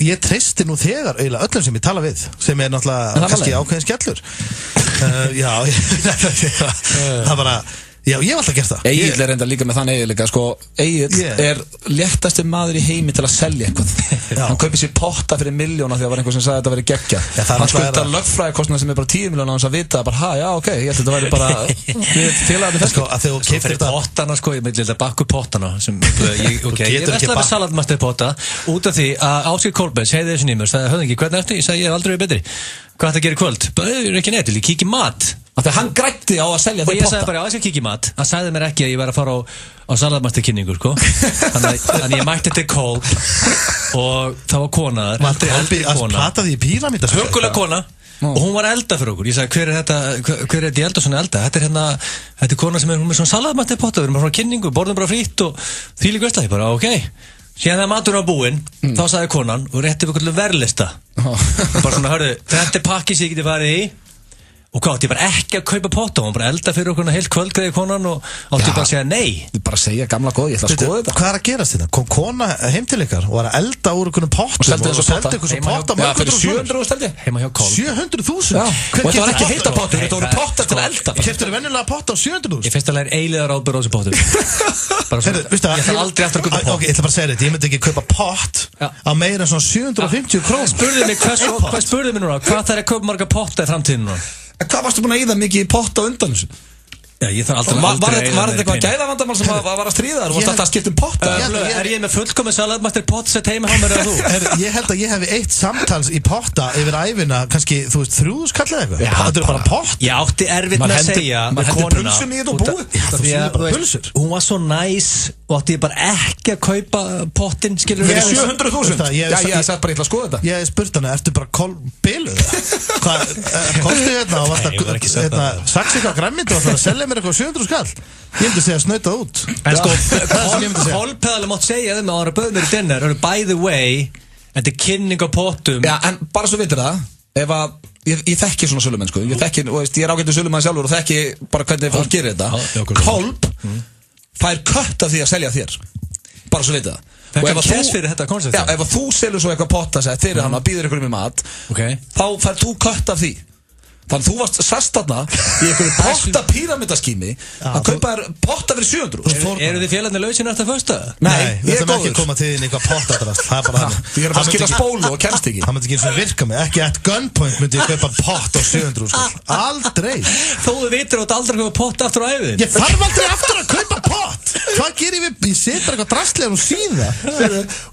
B: Ég treysti nú þegar eiginlega öllum sem ég tala við, sem er náttúrulega kannski ákveðin skellur. Já, það bara, já, ég hef alltaf gert það.
A: Egill er reynda líka með þann eiginleika, sko. Egill er léttasti maður í heimi til að selja eitthvað. Hann kaupir sér potta fyrir 1 milljón af því að var einhver sem sagði að þetta væri geggja. Hann skuldar lögfræðikostnað sem er bara 10 miljónar hans að vita bara, já, ok, ég held að þetta væri bara við félagarnir fest.
B: Að þegar þú keyptir þetta
C: pottana, sko, ég myndi að bakka upp pottana sem, ég veist að salatmaster potta út af því að Ásgeir Kolbens heiði þessu nýmur, sagði höfðingi, hvernig ertu? Ég sagði, ég hef aldrei verið betri. Hvað ætti að gera í kvöld? Ég er ekki neitt, ég kík í mat.
A: Þegar hann grætti á að selja þig potta.
C: Og ég sagði bara, já, ég skal kík í mat. Hann sagði mér ekki að ég væri að fara á salatmasterkynningu, sko. Þannig ég mætti til Kolb og það var kona þar.
B: Kolbi að plata því í píramíta.
C: Huggulega kona. Og hún var að elda fyrir okkur. Ég sagði, hver er þetta í elda svona elda? Þetta er kona sem er með svona salatmasterpotta. Við erum bara frá kynningu, borðum bara frýtt og þvílík veistla. Ég bara, ok. Síðan þegar maturinn var búinn, þá sagði konan og rétti upp einhvern verðlista. Bara svona, hörðu, þetta pakki sem ég geti farið í. Og hvað, ég var ekki að kaupa potta, hún bara elda fyrir okkur heilt kvöld greiði konan og átti bara að segja nei.
A: Þið bara segja gamla góð, ég ætla að skoða þetta.
B: Hvað að gerast þetta? Kom kona heim til ykkar og var að elda úr einhvern pottum og seldi ykkur svo potta
A: fyrir 700.000 steldi?
C: Heima hjá Kolb.
B: 700.000?
A: Og þetta var ekki heita pottur, þetta voru pottar til að elda.
B: Keyptirðu venjulega potta á 700.000?
C: Ég finnst alveg eiligar ábyrð á þessu pottum. Ég þarf aldrei aftur að kaupa pott.
B: Ok, ég ætla bara að segja þetta, ég myndi ekki kaupa pott á meira en svona 750 krónur.
C: Spurðu mig núna, hvað þarf að kaupa marga potta í framtíðinu núna?
A: Hvað varstu búin að eyða mikið í potta undan þessu?
C: Já, ég þarf aldrei
A: Var þetta eitthvað gæðavandamál sem var að stríða þar? Þú varst alltaf að skipta potta?
C: Er ég með fullkomið salatmaster pottsett heima hjá mér eða þú?
B: Ég held að ég hefði eitt samtals í potta yfir ævina, kannski, þú veist, 3.000 kall eða eitthvað. Þetta er bara pott.
C: Ég átti erfitt með að segja
A: með konuna. Maður hendur pulsun í þetta og búið.
B: Það er bara pulsur.
C: Hún var svo næs og átti ég bara ekki að kaupa pottin, skilur
A: við? 700.000? Já, ég sagði bara ég ætla að skoða þetta.
B: Ég spurt hana, ertu bara biluð? Hvað, komstu hérna og varst að saxa eitthvað græmmindi og það að selja mér eitthvað 700 skall? Ég myndi segja snautað út.
C: En sko, Kolpeðalega mátt segja þeim að ára bauð mér í dinner, by the way, þetta er kynning á pottum.
A: Já, en bara svo vitur það, ef að ég þekki svona sölumenn, sko, ég er ágættur sölumann sjálfur og þekki bara hvernig fólk gerir þetta. Kolp fær kött af því að selja þér, bara svo vitur það.
C: Það er kess fyrir þetta koncept.
A: Já, ef þú selur svo eitthvað pottasett fyrir hann og býður ykkur um í mat, þá fær þú kött af því. Þannig þú varst sast þarna í einhverju potta píramídaskími að kaupa þér potta fyrir 700.
C: Eru þið félagarnir lausinn eftir fyrsta?
B: Nei, við ætlum ekki að koma til þín eitthvað pottadrast. Það er bara hann.
A: Þú erum bara að skila spólu og kemst ekki.
B: Það myndi ekki eins og virka mig. Ekki at gunpoint myndi ég kaupa pott á 700 skall. Aldrei.
C: Þó þú vitur að þú aldrei kaupa pott aftur á æfiðin.
B: Ég þarf aldrei aftur að kaupa pott. Hvað gerir við? Ég setur eitthvað drastlega og síða.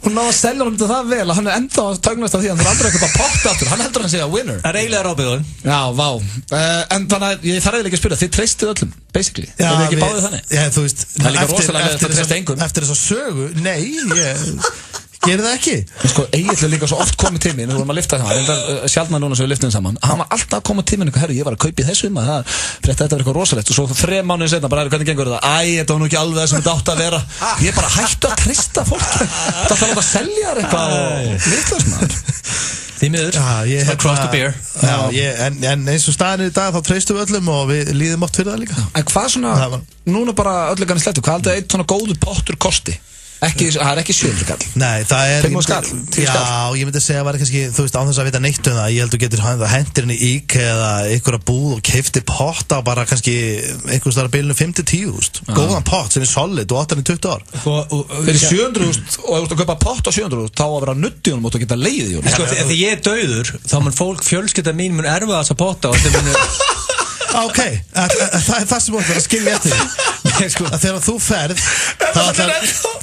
A: Hún náði að selja honum það vel að hann er enda að tögnast af því að hann þarf aldrei að kaupa pott aftur. Hann heldur hann segja winner.
C: Það er eiginlega ráðbyrðun.
A: Já, vá. En þannig að ég þarf eiginlega ekki að spyrja, þið treystuð öllum, basically. Já, þið ekki báðið þannig.
B: Já, þú veist.
A: Það er líka rosalega að það treysta engum.
B: Eftir þess að sögu, nei, ég gerir það ekki.
A: Sko, Egill er líka svo oft komið til mín, við vorum að lifta það, en sjálfna núna sem við liftum saman. Hann var alltaf að koma til mín, herru, ég var að kaupa í þessu það fyrir þetta var eitthvað rosalegt. Og svo 3 mánuðir seinna, bara, hvernig gengur þetta? Æ, þetta var nú ekki alveg það sem þetta átti að vera. Ég er bara hættu að treysta fólki. Það þarf að selja eitthvað og vitlaus maður.
C: Því miður, cross the beer.
B: En eins og staðin í dag þá treystum við öllum og við líðum oft fyrir það líka.
A: En hvað svona, núna bara öllu ganni slettu, hvað heldur eitt svona góður pottur kosti? Það er ekki 700 kall.
B: Nei, það er
A: 5 skall, 10 skall.
B: Já, ég myndi segja að það var kannski, þú veist, án þess að vita neitt um það. Ég held að þú getur hendir henni í IKEA eða einhverja búð og keiftir potta bara kannski einhvers þar að bilinu 5-10.000. Góðan pott sem er solid og 8 í 20 ár.
A: Fyrir 700.000 og ef þú ert að kaupa pott á 700.000 þá að vera nutti honum og þú geta leiðið í honum.
C: Sko, þegar ég er dauður, þá mun fólk fjölskylda mín mun erfa þessa potta og
B: Ok, það er það sem þú ætlar að skilja eftir að þegar þú ferð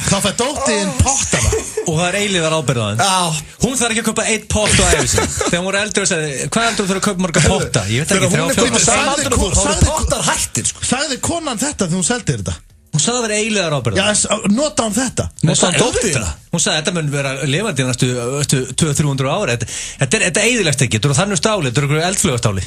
B: þá fær dóttiðinn pottana
C: og það er eilíðar ábyrgðaðinn. Hún þarf ekki að kaupa 1 pott á ævi sinni. Þegar hún voru eldri og sagði, hvað heldur þú þurfa að kaupa marga potta? Ég veit ekki,
B: 3-4 sagði konan þetta þegar hún seldi þetta?
C: Hún sagði að vera eilíðar ábyrgðaðinn.
B: Já, nota hún þetta?
C: Nota hún dóttiðina? Hún sagði að þetta mun vera lifandi í næstu 200-300 ára. Þetta er eðilegt ekki, þetta eru þannig stáli, þetta eru eldflögastáli.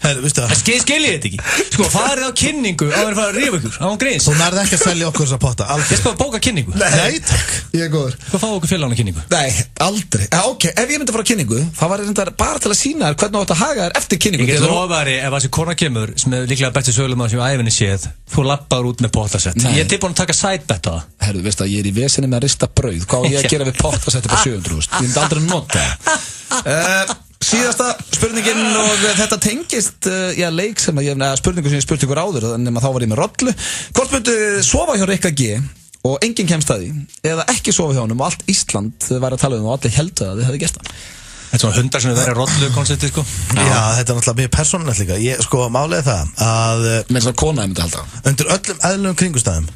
C: Skiljið þetta ekki. Sko, farið á kynningu á að fara að rífa ykkur, á gríns.
B: Þú nærði ekki að selja okkur þessa potta, aldrei.
C: Ég spá að bóka kynningu.
B: Nei, takk, ég er góður.
C: Hvað fá okkur félagann á kynningu?
A: Nei, aldrei. Ok, ef ég myndi að fara á kynningu, þá var þetta bara til að sína þér hvernig þú átt að haga þér eftir kynningu.
C: Ég get lofaðri, ef þessi kona kemur, sem er líklega besti sögulegur sem ég á ævinni séð, þú labbaður út með pottasett. Ég er tilbúin að taka sidebet á það. Herru, veistu að ég er í vesinni með að rista brauð. Hvað á ég að gera við pottasett upp á 700.000? Ég myndi aldrei nota það. Síðasta spurningin og þetta tengist leik sem spurningu sem ég spurt ykkur áður nema þá var ég með rollu. Hvort myndu sofa hjá Rikka G og enginn kemst að því eða ekki sofa hjá honum og allt Ísland væri að tala um og allir heldu að þið hefði gert það? Þetta er svona 100 sem verið rollu koncepti sko.
B: Já, þetta er náttúrulega mjög persónulegt líka. Ég sko málega það að
A: með svona konaði myndi halda
B: undir öllum eðlum kringustæðum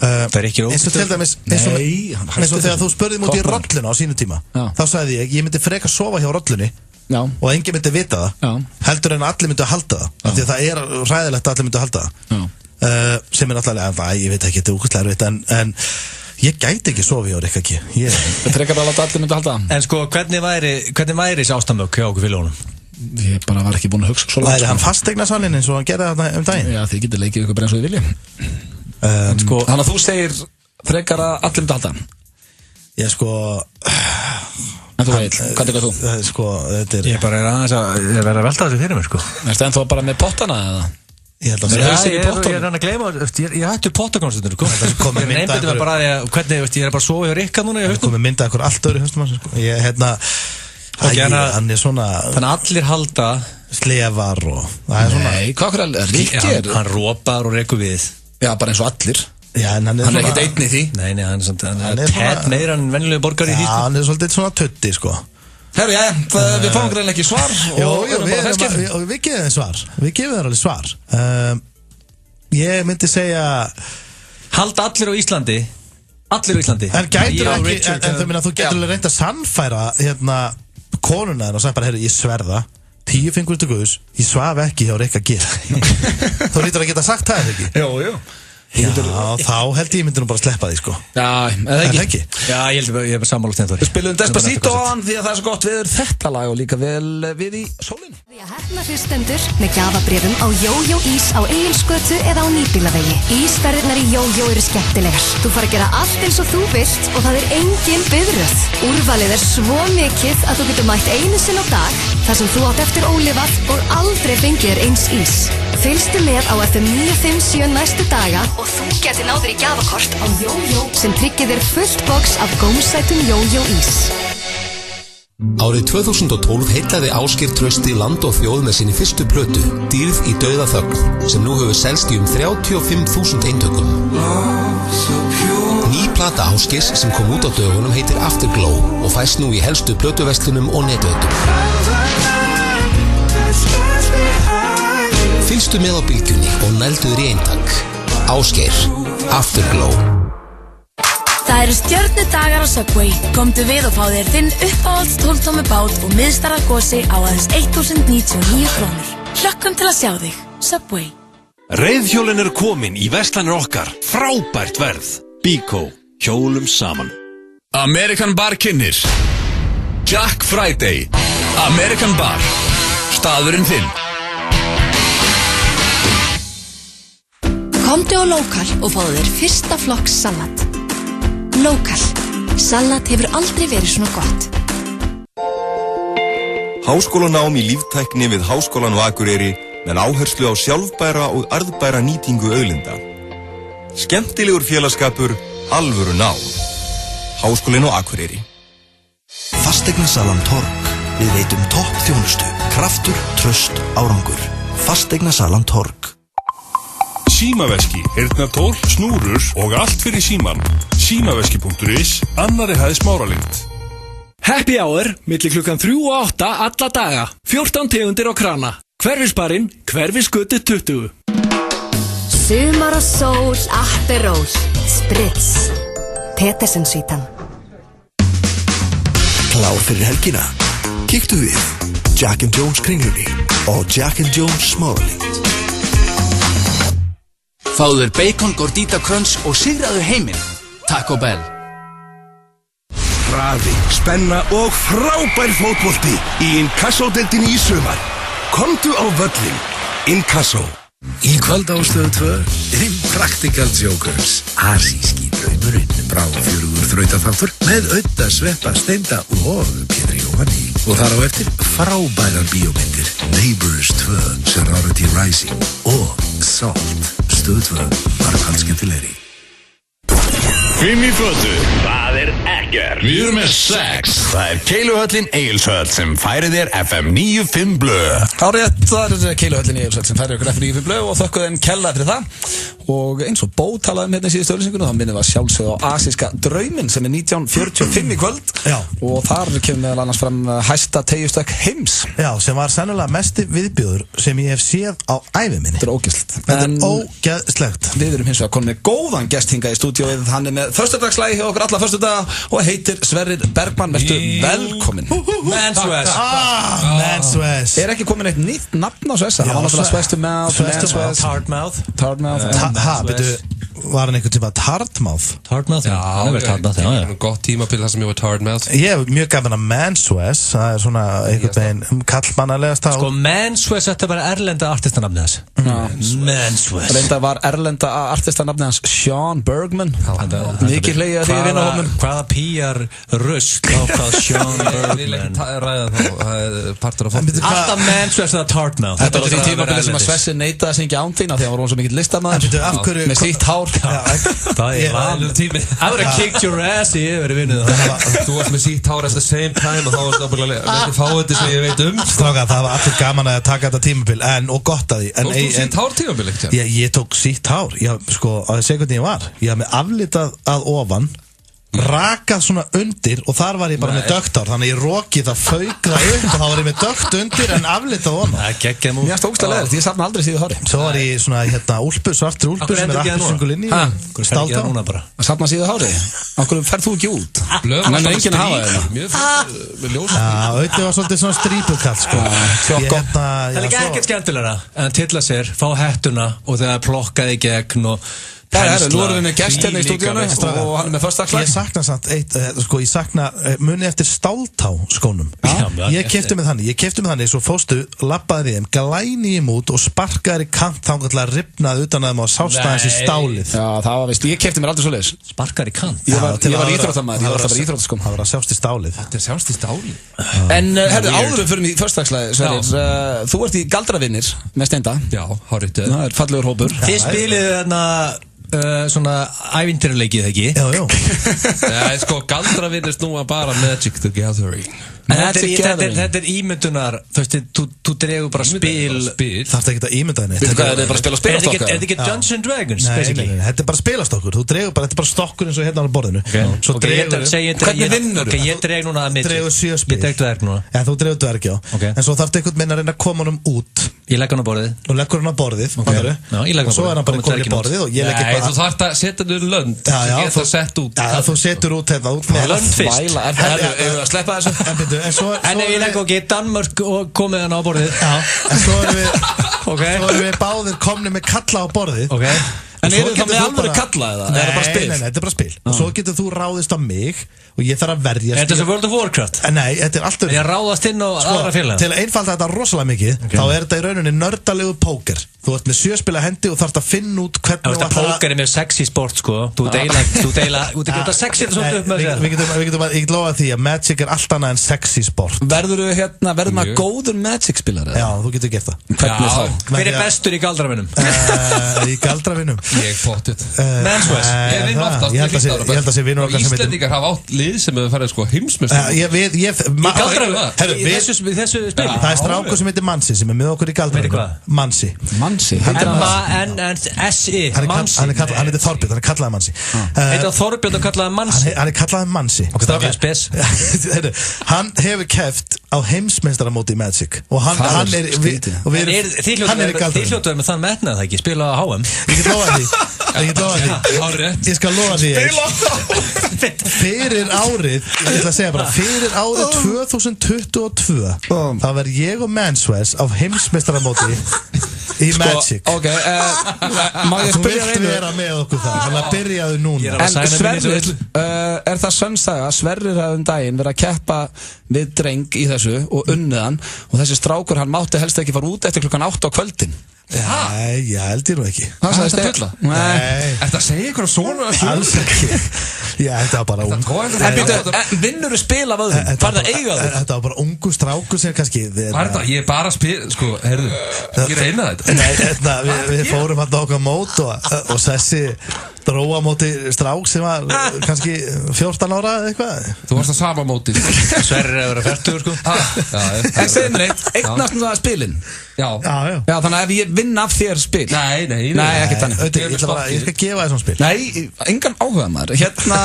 C: það er ekki
B: eins og til dæmis eins og þegar þú spurðið mútið í rolluna á sínu tíma þá sagði ég myndi freka sofa hjá rollunni og enginn myndi vita það heldur en allir myndi að halda það af því að það er ræðilegt að allir myndi að halda það sem er náttúrulega, ég veit ekki, þetta er úkvæmstlega erfitt en ég gæti ekki sofi á Rikka G.
A: Það frekar að láta allir myndi að halda það.
C: En sko, hvernig væri þessi ástamögg hjá okkur félónum?
A: Ég bara var ekki búin að hugsa svo langt.
B: Væri hann fasteignasalinn eins og hann gerði þarna daginn?
A: Já, þið getur leikið ykkur bara eins og þið vilja. Þannig að þú segir frekar að allir myndi að halda það.
B: Ég sko
A: En þú veit, hvað tekur þú?
B: Sko, þetta
C: Ég bara aðeins að vera að velta þessu fyrir mig sko
A: Ertu ennþá bara með pottana eða?
B: Ég held að
C: ég er hann að gleyma Ég hættu pottakonstundinu sko Ég einbætti mig bara að hvernig ég er bara að sofa hjá Rikka núna
B: Það komið mynda eitthvað allt öðru höstum sko. Ég hann er svona
C: Þannig að allir halda
B: slefar og það er svona
A: Nei, hvað er Rikki er?
C: Hann rópar og rekur við
A: Já, bara eins og allir
B: Já, en hann
A: er ekkert einn í því
C: Nei, hann er tætt meira en venjulega borgar í því
B: Já, hann er svolítið svona tutti sko
A: Herru, við fáum greinlega ekki svar
B: Jó, við gefum þeim svar Við gefum þeim alveg svar Ég myndi segja
C: Halda allir á Íslandi Allir á Íslandi
B: En gætur ekki, en þú minna, þú getur alveg reynd að sannfæra konuna og sagði bara, herru, ég sverða 10 fingur til Guðs, ég svaf ekki hjá Rikka G Þú lítur að geta sagt það ekki
A: Jú
B: Já, þá held ég myndi nú bara sleppa því sko
A: Já, eða ekki
C: Já, ég er bara sammála stendur
A: Við spilum Despacito á hann því að það er svo gott viður þetta lag og líka vel við í sólinu
K: Því að hefna hlustendur með gjafabréfum á Jójó Ís á Egilsgötu eða á Nýbýlavegi. Ísferðirnar í Jójó eru skemmtilegar. Þú fara að gera allt eins og þú vilt og það er engin biðröð. Úrvalið er svo mikið að þú getur mætt einu sinn á dag þar sem þú átt eftir ólifað og aldrei fengið þér eins ís. Fylgstu með á FM 957 næstu daga og þú getur náður í gjafakort á Jójó sem tryggir þér fullt box af gómsætum Jójó Ís.
Q: Árið 2012 heitlaði Ásgeir Trausti land og þjóð með sinni fyrstu plötu, Dýrð í dauða þögn, sem nú hefur selst í 35.000 eintökum. Ný plata Ásgeirs sem kom út á dögunum heitir Afterglow og fæst nú í helstu plötuverslunum og netveitum. Fylgstu með á bylgjunni og nælduður í eintak. Ásgeir, Afterglow.
R: Það eru stjörnudagar á Subway. Komdu við og fá þér þinn uppáhalds 12 tómmu bát og miðstarðargosi á aðeins 1.099 krónur. Hlökkum til að sjá þig. Subway.
J: Reiðhjólin er komin í verslanir okkar. Frábært verð. Bíkó. Hjólum saman.
H: American Bar kynnir Jack Friday. American Bar. Staðurinn þinn.
R: Komdu á Lokal og fáðu þér fyrsta flokks salat. Lokal. Salat hefur aldrei verið svona gott.
S: Háskólanám í líftækni við Háskólann á Akureyri með áherslu á sjálfbæra og arðbæra nýtingu auðlinda. Skemmtilegur félagskapur, alvöru nám. Háskólinn á Akureyri.
T: Fasteignasalan Torg. Við veitum topp þjónustu, kraftur, traust, árangur. Fasteignasalan Torg.
L: Símaveski, heyrnartól, snúrur og allt fyrir síman. Símaveski.is, annarri hæð Smáralind.
J: Happy hour, milli klukkan 3 og 8 alla daga. 14 tegundir á krana. Hverfisbarinn, Hverfisgötu 20.
K: Sumar og sól, Aperol, Spritz, Petersen-svítan.
T: Klár fyrir helgina. Kíktu við Jack & Jones Kringlunni og Jack & Jones Smáralind.
U: Fáðu þér bacon gordita crunch og sigraðu heiminn. Taco Bell.
V: Hraði, spenna og frábær fótbolti í Inkasso-deildinni í sumar. Komdu á völlin. Inkasso.
W: Í kvöld á Stöð 2, Impractical Jokers, asíski draumurinn, bráðfjörugur þrautaþáttur með Audda, Sveppa, Steinda og Pétri Jóhanni. Og þar á eftir frábærar bíómyndir, Neighbors 2, Sorority Rising og Salt. Stöð 2 var halskemmtilegri.
O: 5 í fötu, það er ekkert. Við erum með 6. Það er Keiluhöllin Egilshöll sem færir þér FM 95 blöð.
A: Hárið, það er Keiluhöllin Egilshöll sem færir ykkur FM 95 blöð og þökkum þeim kærlega fyrir það. Og eins og Bó talaði hérna í síðustu auglýsingunni, þá minnum við að sjálfsögðu á asíska drauminn sem er 1945 í kvöld.
B: Já.
A: Og þar kemur meðal annars fram hæsta teygjustökk heims.
B: Já, sem var sennilega mesti viðbjóður sem ég hef séð á ævi minni.
A: Þetta er ógeðslegt.
B: Þetta er ógeðslegt.
A: Við erum hins vegar konum með góðan gest hingað í stúdíóið. Hann er með föstudagslægi hjá okkur alla föstudaga og heitir Sverrir Bergman. Vertu velkominn.
C: Manswes.
B: Manswes.
A: Er ekki komin eitt nýtt nafn á Svessa? Hann var náttúrulega Svestumouth, Manswes,
C: Tartmouth.
B: Byrju, var hann einhvern tíma Tartmouth.
C: Tartmouth, já, hann hefur Tartmouth, já.
D: Gott tímabil þar sem ég var Tartmouth.
B: Ég hef mjög gaman að Manswes, það svona einhvern veginn kallmannalegast
C: Sko, Manswes, þetta var erlenda artistanafnið þess. Manswes.
A: Reynda var erlenda artistanafnið hans Sean Bergman. Mikið hleyja því vinahófnum.
C: Hvaða PR röst á hvað Sean Bergman.
D: Við viljum ræða þá, partur af fólk.
C: Alltaf Manswes eða Tartmouth.
A: Þetta var því tímabilið sem að Svessi neitaði að syngja án þín af því að hann var svo mikill listamaður með sítt hár.
C: Það er vanlum tími. I would have kicked your ass í yfir vinnuð.
D: Þú varst með sítt hár at the same time og þá varst náttúrulega ekki fáið sem ég veit
B: Stráka, það var allir gaman að taka þetta tímabil og gott að því.
D: Tókst þú sítt hár tímabil ekkert?
B: Ég tók sítt hár. Sko, á þessi hvernig ég var. Ég hafði með aflitað að ofan, rakað svona undir og þar var ég bara með dögt hár, þannig að ég rokið það fauk það upp og þá var ég með dögt undir en aflitað ofan.
C: Það geggjað múl.
A: Mér finnst ógeðslega leiðilegt, ég safna aldrei síðu hári.
B: Svo var ég svona úlpu, svartur úlpu sem appelsingul inn í stáltá.
A: Safna síðu hári? Af hverju ferð þú ekki út? Hann er enginn að hafa þetta.
D: Mjög fyrir ljósa.
B: Já, auðvitað var svolítið svona strípukall sko.
C: Það er ekkert skemmtilegra en að tilla sér, fá hettuna og þegar plokkaði í gegn og
A: nú erum við með gest hérna í stúdíónu og hann er með föstudagsslag.
B: Ég sakna samt ég sakna muni eftir stáltá skónum. Ég keypti með þannig svo fóstu, labbaði við þeim, glæni í mút og sparkaði í kant þangað til að rifnaði utan að þeim og sástæðins í stálið.
A: Já, það var vist, ég keypti mér aldrei svoleiðis.
C: Sparkaði í kant?
A: Ég var íþróttamaður, ég var alltaf bara íþróttaskóm.
B: Það var að sjást í stálið.
D: Þetta er sjást í stálið.
A: En herðu, áðurum fyrir mig í föstudagsslag, Sverrir, þú ert í Galdravinnir með Steinda.
D: Já, hárið.
A: Það er fallegur hópur.
C: Þið spilið þarna svona ævintýraleikið, ekki?
B: Já.
D: Sko, Galdravinnir snúa bara Magic the Gathering.
C: Þetta er ímyndunar, þú veist, þú dregur bara spil.
B: Þarfst ekki að ímynda henni.
A: Þetta er bara að spila spilastokka.
C: Er þetta ekki Dungeons & Dragons, basically?
B: Nei, þetta er bara spilastokkur. Þú dregur bara, þetta er bara stokkur eins og hérna á borðinu.
A: Hvernig vinnur
C: þú? Ég dreg núna að mitt.
B: Dregur 7 spil.
C: Ég dreg dverg núna.
B: Já, þú dregur dverg, já. En svo þarfst einhvern minn að reyna að koma honum út.
C: Ég legg hann á borðið.
B: Og leggur hann á borðið, og svo er hann bara komin í borðið og ég legg
D: bara. Nei, þú þarft að setja hann úr lönd.
B: Já,
D: þú sett út.
B: Já, þú setur út hérna út með
C: lönd fyrst.
A: Erum við að sleppa þessu?
C: En ef ég legg okkur í Danmörk og komið hann á borðið.
B: Já, en svo erum við báðir komni með kalla á borðið.
A: En eru það með alveg kalla eða?
B: Nei, þetta er bara spil. Og svo getur þú ráðist á mig og ég þarf að verjast.
C: Er þetta sem World of Warcraft?
B: Nei, þetta er alltaf.
C: Ég ráðast inn á aðra félaga.
B: Til að einfalda þetta rosalega mikið, þá er þetta í rauninni nördalegu póker. Þú ert með 7 spila hendi og þarfst að finna út hvernig
C: þú ætlar að... Póker er mjög sexy sport, sko. Þú deila, út ekki út að sexy þetta svolítið upp með
B: þér. Ég lofa því að Magic er allt annað en sexy sport.
A: Verður maður góður Magic spilari?
B: Já, þú getur gert það.
A: Hvernig þá?
C: Hver er bestur í Galdravinnum?
B: Í Galdravinnum?
D: Ég fóttið.
C: Manswes.
D: Ég vinn oftast.
B: Ég held að sé vinnur okkar sem
D: Íslendingar hafa átt lið sem hefur farið sko heimsmeistar.
B: Í
C: þessu spil.
B: Það er strákur sem heitir Mansi sem er með okkur í Galdravinnum. Mansi.
C: M-A-N-S-I.
B: Hann heitir Þorbjörn, hann er kallaði Mansi.
C: Heitir Þorbjörn og kallaði Mansi?
B: Hann er kallaði Mansi. Hann hefur keppt á heimsmeistaramóti í Magic og hann er í Galdravinnum.
C: Þið hljótuðu með þann metnað það ekki, spila á HM.
B: Ég get lofa því. Ég skal lofa því. Fyrir árið, ég ætla að segja bara, fyrir árið 2022 þá verð ég og Manswes á heimsmeistaramóti í Magic.
A: Ok, má ég spyrja
B: einu? Þú vilt vera með okkur það, þannig að byrjaðu núna.
A: En Sverrir, er það sönnstæða að Sverrir hafði daginn verið að keppa við dreng í þessu og unnið hann og þessi strákur hann mátti helst ekki fara út eftir klukkan 8 á kvöldin?
B: Nei, ég held ég nú ekki.
A: Það sagðist það fulla?
B: Nei.
D: Þetta segir ykkur svona?
B: Alls ekki. Þetta var bara ung.
A: En býtu, vinnur þú spila af öðrum? Hvað er það eiga þau?
B: Þetta var bara ungu strákur sem kannski...
D: Hvað er þetta? Ég er bara að spila, sko, heyrðu, ég er einað þetta.
B: Nei, við fórum hann okkar mót og Sessi dróa móti strák sem var kannski 14 ára eða eitthvað.
D: Þú varst á sama móti.
C: Sverrir hefur verið 40, sko.
A: En segð mér eitt, eignast það spilin?
D: Já.
A: Já, þannig að ef ég vinn af þér spil.
D: Nei,
A: ekki þannig.
B: Ég skal gefa þér svona spil.
A: Nei, engan áhuga maður. Hérna,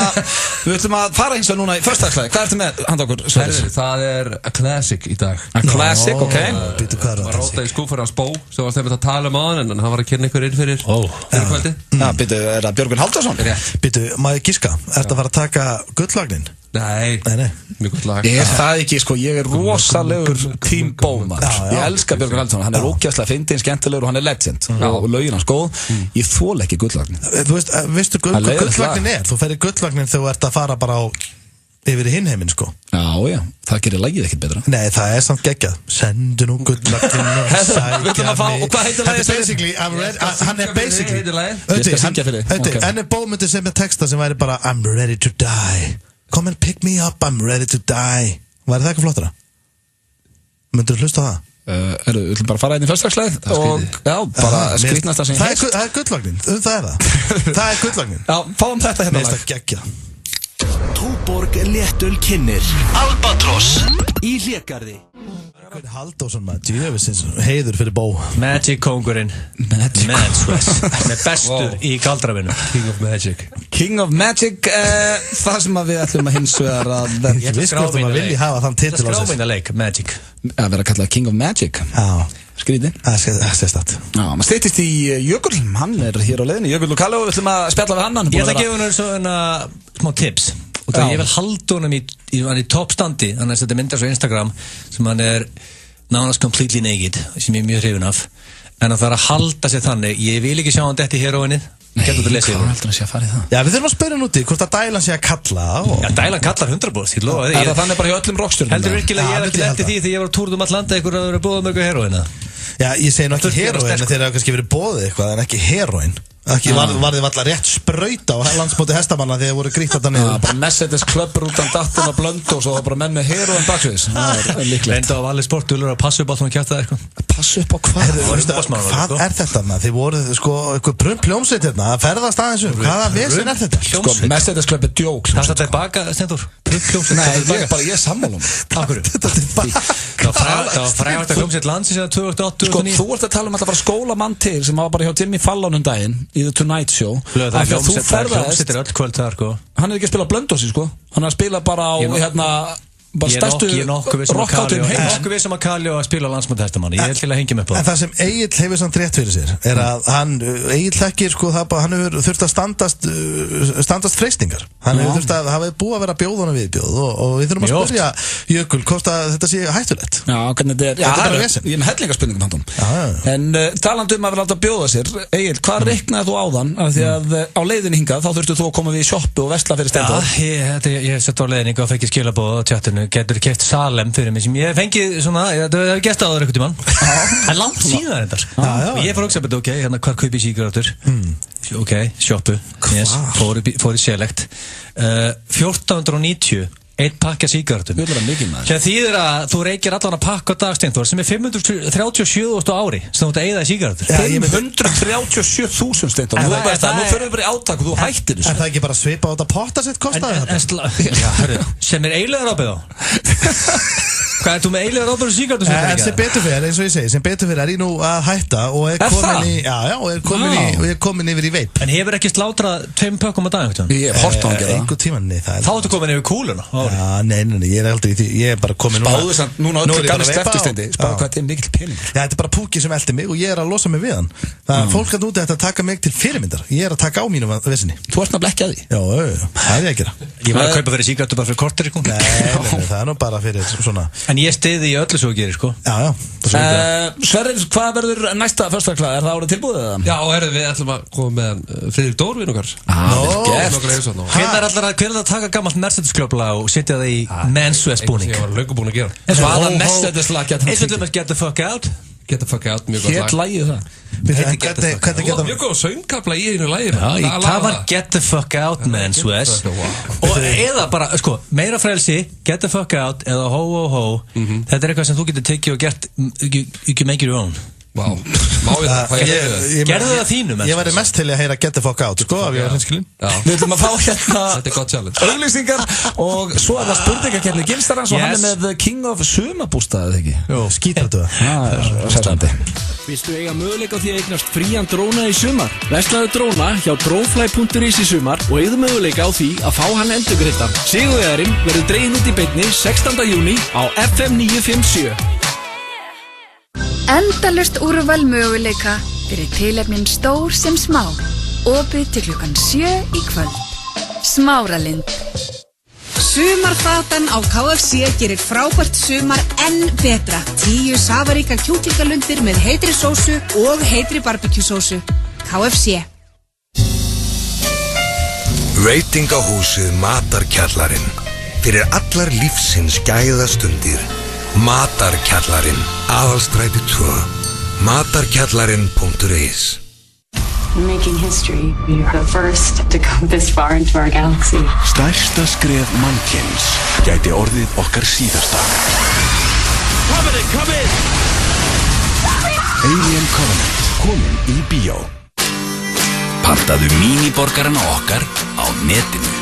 A: við ætlum að fara eins og núna í föstudagsslagi. Hvað ertu með, handa okkur, Sverrir?
D: Það er a classic í dag.
A: A classic, ok.
B: Býtu hvað er
D: það? Það var rótað í skúfur hans Bó, sem var stefnt að tala um á hann, en hann var að kynna ykkur inn fyrir kvöldi.
A: Býtu, er það Björgvin Halldórsson?
B: Býtu, má ég giska? Ertu að fara að taka gullvagnin?
D: Nei, mjög gott lag.
A: Það ekki, sko, ég rosalegur Team Bowman. Ég elska Björgvin Helgason, hann ógeðslega fyndinn, skemmtilegur og hann legend. Og lögin hans góð. Ég þoli ekki gullvagnin.
B: Þú veist, veistu hvað gullvagnin þú ferð í gullvagnin þegar þú ert að fara bara á yfir í hinheiminn, sko.
A: Já, það gerir lagið ekkert betra.
B: Nei, það samt geggjað. Sendu nú gullvagnin og sækja mig.
A: Og hvað heitir lagið?
B: Hann basically
A: Ég skal syngja fyrir þig.
B: En bómyndi sem texta sem væri bara I'm ready to die. Come and pick me up, I'm ready to die. Væri það eitthvað flottara? Myndur þú hlusta á það?
A: Við ætlum bara að fara inn í fyrstagsleið og bara skrítnasta sem
B: það er gullvagnin, það gullvagnin.
A: Já, fáum þetta hérna.
B: Mér finnst það geggjað.
T: Túborg léttöl kynnir Albatross í Hlégarði.
B: Halldórsson maður, djöfisins heiður fyrir bó.
C: Magic kóngurinn Manswes með bestur í galdravinnu.
A: King of Magic það sem við ætlum að hins vegar að
B: við skortum að vilja hafa þann titil á sér.
C: Skrávinarleik, Magic
A: að vera kallað King of Magic. Skrítið.
B: Það sést
A: maður steytist í Jökull, hann hér á leiðinni. Jökull og Kalló, við ætlum að spjalla við hann.
C: Ég ætla að gefa hann svona smá tips. Og það ég vil halda honum í toppstandi, þannig að þetta myndar svo Instagram sem hann nánast completely naked, sem ég mjög hrifin af. En það að halda sér þannig, ég vil ekki sjá hann detti í heroinið.
A: Nei, hvað heldur hann sé að fara í það?
B: Já, við þurfum að spyrja hann úti, hvort að Dælan sé að kalla.
C: Já, Dælan kallar 100%, ég lofa því.
A: Það þannig bara hjá öllum rockstjörnum?
C: Heldur virkilega ég ekki lendið því þegar ég var á túrðum Atlanta ykkur að vera búið mjög heroina?
B: Já, ég segi nú ekki heroin þegar það kannski verið bóðið eitthvað en ekki heroin. Ekki var þið alltaf rétt sprauta á landsmóti hestamanna þegar voru grýtt þetta niður.
A: Bara Mercedes klöppur út af dattinn og blöndu og svo bara menn með heroin baksviðis. Það líklegt.
C: Reynda á Valli Sportulur að passa upp á því að kjæfta það eitthvað.
A: Passa upp á hvað?
B: Hvað þetta maður? Þið voruð sko eitthvað prumpljómsveit hérna að ferðast aðeins hvaða vesen þetta?
A: Sko Mercedes klöppur djók.
C: Það er tilbaka, Stendur.
A: Prumpljómsveit. Nei, ég er sammálum.
C: Það var frægast að hljómsveit landsins síðan 2008.
A: Sko þú ert að tala alltaf bara skólamann til sem var bara hjá Jimmy Fallon daginn í The Tonight Show.
C: Þú ferðaðist öll kvöld þar sko.
A: Hann ekki að spila Blöndósi sko. Hann að spila bara á bara stærstu rockáttum heims.
C: Ég er nokkuð vissum að Kalli að spila á landsmóti hestamanni. Ég til að hengja mig upp á það.
B: En það sem Egill hefur samt rétt fyrir sér að Egill þekkir sko hann hefur þurft að standast freistingar. Hann hefur þurft að hafa búið að vera bjóðuna viðbjóð og við þurfum að spyrja Jökul hvort að þetta sé hættulegt.
A: Já, hvernig þetta er vesen. Ég er með hellingarspurningum handum. En talandi að vera láta bjóða sér Egill, hvað reiknaði þú áðan af því að á leiðinni hingað þá þurftu þú að koma við í sjoppu og versla fyrir Steindór.
C: Ég sett á leiðinni og fekk skilaboð á chatinu. Getur keypt Salem fyrir mig sem ég fengið svona, það hefur gert áður einhvern tímann. Það er langt síðan þetta. Og ég fór að hugsa betur, ok, hérna hvar kaupi ég sígarettur? Ok, shoppu, yes, fór í Select. 1490, einn pakka sígarettum. Sem þýðir að þú reykir allan að pakka á dag, Steindór, sem er 537.000 ári sem þú ert að eyða í sígarettur.
A: 537.000 Steindór. Nú fyrir við bara í átak og þú hættir þessu.
B: Er það ekki bara svipa á þetta potta sitt kostaði þetta?
C: Sem er eiginlega ráðbið á. Hvað er þú með eiginlega ráðbið á sígarettum?
B: En sem betur fyrir, eins og ég segi, sem betur fyrir er ég nú að hætta og er komin yfir í veip.
C: En hefur ekki slátrað 2 pökkum á dag?
A: Ég hef hort á hann gera
C: það. Þá ertu komin yfir kúluna.
B: Já, nei, ég er aldrei í því, ég er bara komin
A: Spáðu samt, núna öllu gamli slepptisteindi Spáðu hvað þetta er mikill pening
B: Já, þetta er bara púki sem eldi mig og ég er að losa mig við hann Það er fólk að núti að taka mig til fyrirmyndar Ég er að taka á mínum vissinni
A: Þú ert náttúrulega ekki að því
B: Já, það er ég að gera
C: Ég var að kaupa fyrir sígarettu bara fyrir kortir
B: Nei, það er nú bara fyrir svona
C: En ég stiði í öllu svo að gera, sko
B: Já
A: Sverrir, hvað verður næsta föstudagsklað? Er það árið tilbúið eða?
D: Já, við ætlum að koma með Friðrik Dórvin okkar
C: Hvenær er að taka gammalt Mercedes klöpla og setja það í Manswes búning?
D: Ég var löngu búin að gera
A: Hvaða Mercedes lag geta
C: Eins og til að Get the Fuck Out
D: Get the Fuck Out, mjög gott lag
A: Hétt lagið það
D: Mjög góð söngkapla í einu lagi
C: Það var Get the Fuck Out Manswes Og eða bara, sko, meira frelsi Get the Fuck Out eða Ho Ho Ho Þetta er eitthvað sem þú getur tekið og gert You can make your own
D: Wow.
C: Gerðu það þínum
B: Ég væri mest til að heyra Get the Fuck Out Sko, af ég var hinskilin
A: Við ætlum að fá hérna
D: Þetta er gott challenge
A: auglýsingar og svo er það spurningakeppni Gilstarans og hann er með King of Sumabústað, eða ekki?
B: Skítarðu
A: Særandi
J: Viltu eiga möguleika á því að eignast frían dróna í sumar? Verslaðu dróna hjá dronefly.is í sumar og eigðu möguleika á því að fá hann endurgreiddan. Sigurvegarinn verður dreginn út í beinni 16. júní á FM 957
E: Endalaust úrval möguleika fyrir tilefnin stór sem smá. Opið til klukkan 7 í kvöld. Smáralind.
F: Sumarfatan á KFC gerir frábært sumar enn betra. 10 safaríka kjúklingalundir með heitri sósu og heitri barbecue-sósu. KFC.
V: Veitingahúsið Matarkjallarinn. Fyrir allar lífsins gæðastundir. Matarkjallarinn. Aðalstræti 2. Matarkjallarinn.is.
G: Making history. You're the first to go this far into our galaxy.
V: Stærsta skref mannkyns gæti orðið okkar síðasta.
O: Come in!
V: Alien Covenant, komin í bíó.
I: Pantaðu míniborgarana okkar á netinu.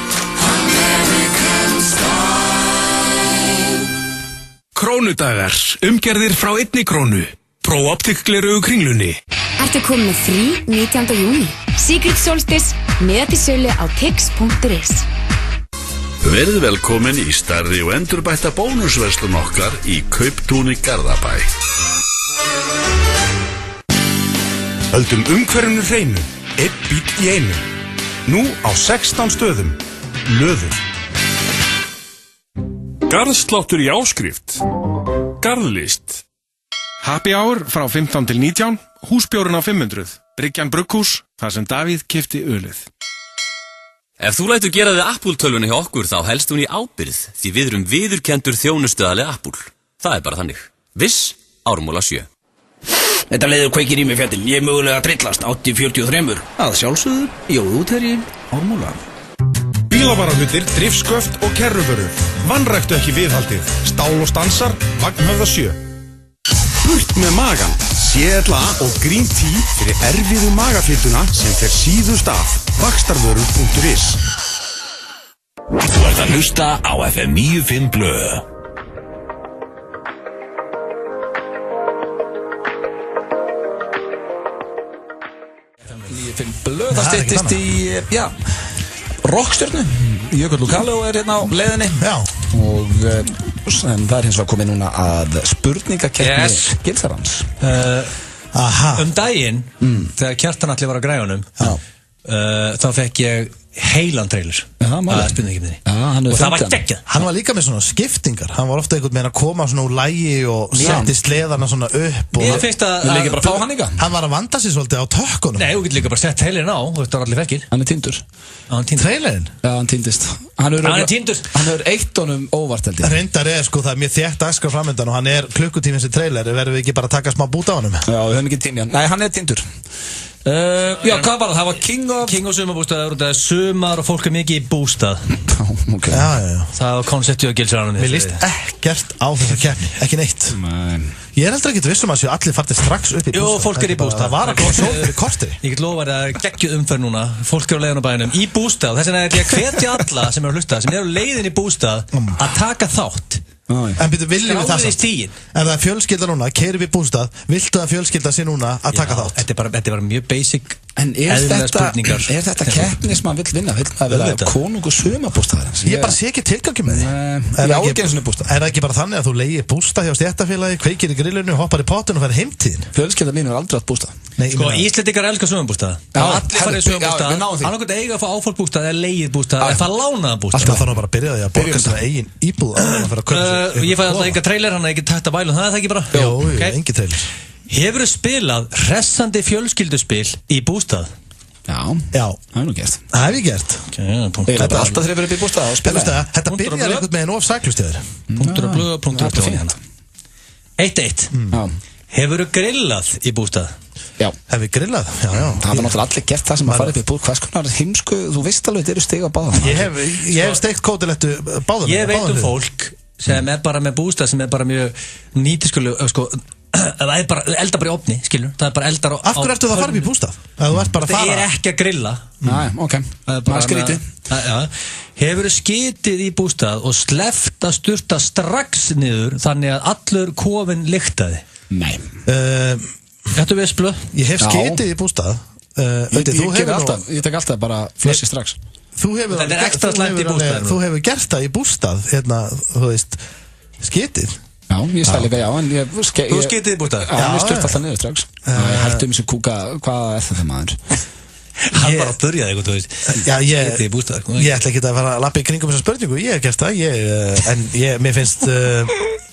J: Krónudagar, umgerðir frá 1 krónu. Pro-optik-gleraugu Kringlunni.
K: Ertu komið með frí 19. júní? Secret Solstice, miða til sölu á tix.is.
X: Verið velkomin í stærri og endurbætta bónusverslun okkar í Kauptúni Garðabæ.
V: Höldum umhverfinu hreinu, einn bíll í einu. Nú á 16 stöðum. Löður.
L: Garðsláttur í áskrift. Garðlist. Happy hour frá 15 til 19, húsbjórinn á 500, Bryggjan brugghús, þar sem Davíð keypti ölið.
Y: Ef þú lætur gera þig Apple-tölvuna hjá okkur þá helst hún í ábyrgð því við erum viðurkenndur þjónustuaðali Apple. Það bara þannig. Viss, Ármúla 7.
Z: Þetta leiður kveikir í mig fjallin, ég er mögulega að trillast 80-43, að sjálfsögðu, jóðúterji, Ármúla.
V: Bílavarahlutir, drifsköft og kerruvörur. Vannræktu ekki viðhaldið. Stál og stansar, Vagnhöfða 7. Burt með magan, CLA og Green Tea fyrir erfiðu magafituna sem fer síðust af. Vaxtarvörur.is.
O: Þú ert að hlusta á FM 95 blöð.
A: FM 95 blöð, það styttist í, rockstjörnu. Jökull Lukalo hérna á leiðinni.
B: Já.
A: Og en það hins vegar komið núna að spurningakeppni Gilsarans.
C: Daginn, þegar Kjartan Atli var að græjunum, þá fekk ég heilan trailer að spurningakeppninni. Og það var geggjað.
B: Hann var líka með svona skiptingar. Hann var ofta einhvern veginn að koma svona úr lægi og setti sleðarna svona upp.
C: Ég finnst að...
A: Við líka bara að fá hann ykkar.
B: Hann var að vanda sig svolítið á tökkunum.
C: Nei, þú getur líka bara sett trailerin á, þú veist, það var allir fekkir.
A: Hann týndur.
B: Trailerin?
A: Já, hann týndist. Hann er eitt honum óvart held ég.
B: Reyndar sko, það er mjög þétt dagskrá framöndan og hann er klukkutíminn sem trailer. Verðum við ekki bara að taka smá bút á honum?
A: Já, við höfum ekki tími hann. Nei, hann er týndur. Já, hvað var það? Það var
C: King of sumarbústað, það er sumar og fólk er mikið í bústað.
A: Okay.
B: Já.
C: Það var konceptið á Gilsaranum.
B: Mér líst ekkert á þessa keppni, ekki neitt. Ég er heldur ekki vissum að séu allir farnir strax upp í bústað.
C: Jú, fólk er í bústað.
B: Það var að koma sól fyrir korti.
C: Ég get lofa að geggjuð umferð núna. Fólk er á leiðin á bænum í bústað. Þess vegna er ég að hvetja alla sem eru að hlusta, sem eru á leiðin í bústað, að taka þátt.
B: En byrju, viljum við það samt? Ef það er fjölskylda núna, keyrir við bústað, viltu að fjölskylda sé núna að taka þátt?
C: Þetta er bara mjög basic.
A: En er þetta keppni sem hann vill vinna? Vill maður vera konungur sumarbústaðarins?
B: Ég bara sé ekki tilgangi með því.
A: Er
B: það ekki bara þannig að þú leigir bústað hjá stéttarfélagi, kveikir í grillinu, hoppar í potun og fer heimtíðin?
A: Fjölskylda mín er aldrei átt bústað.
C: Sko, Íslendingar elskar sumarbústað. Allir farið í sumarbústað. Annarkvæmt eiga að fá áfallbústað eða leigið bústað eða það lánaða bústað.
B: Alltaf þannig að bara byrja því að borga sér eigin íbúð á að fara að kaupa sér.
C: Ég fæ alltaf enga trailer, hann er ekki tætt að bæla, það er það ekki bara?
B: Jú, engi trailer.
C: Hefurðu spilað hressandi fjölskylduspil í bústað?
A: Já, það er nú gert.
B: Það hef ég gert.
A: Þetta er alltaf þegar við erum upp í bústað og spila.
B: Þetta byrjar einhvern veginn of saklustíður.
C: .blöð.1 1-1. Hefurðu grillað í bústað?
A: Já.
B: Hef ég grillað? Já.
A: Það var náttúrulega allir gert það sem að fara upp í búð. Hvers konar heimsku, þú veist alveg þetta eru stig á báðan.
B: Ég hef steikt kótilettu báðan.
C: Ég veit fólk sem er bara með bústað sem er bara mjög nýtiskuleg, sko, það er bara eldar bara í ofni, skilur. Það er bara eldar á...
B: Af hverju ertu það að fara upp í bústað?
C: Það er ekki að grilla.
A: Næ, ok. Það er skrítið.
C: Hefurðu skitið í bústað og sleppt að sturta strax niður þannig að allur kofinn lyktaði?
A: Nei.
C: Þetta við splu?
B: Ég hef skitið í bústað.
A: Ég tek alltaf bara flössi strax.
C: Þetta er ekstra slæmt í bústað.
B: Þú hefur gert það í bústað, þú veist, skitið.
A: Já, ég stæði líka, já, en ég...
C: Þú skitið í bústað?
A: Já, ég sturt alltaf niður strax. Ég hætti þessu kúka, hvað er þetta maður?
C: Hann bara byrjaði eitthvað, þú veist.
B: Já, ég ætla ekki að fara að lappa í kringum þessa spurningu. Ég hef gert það, en mér finnst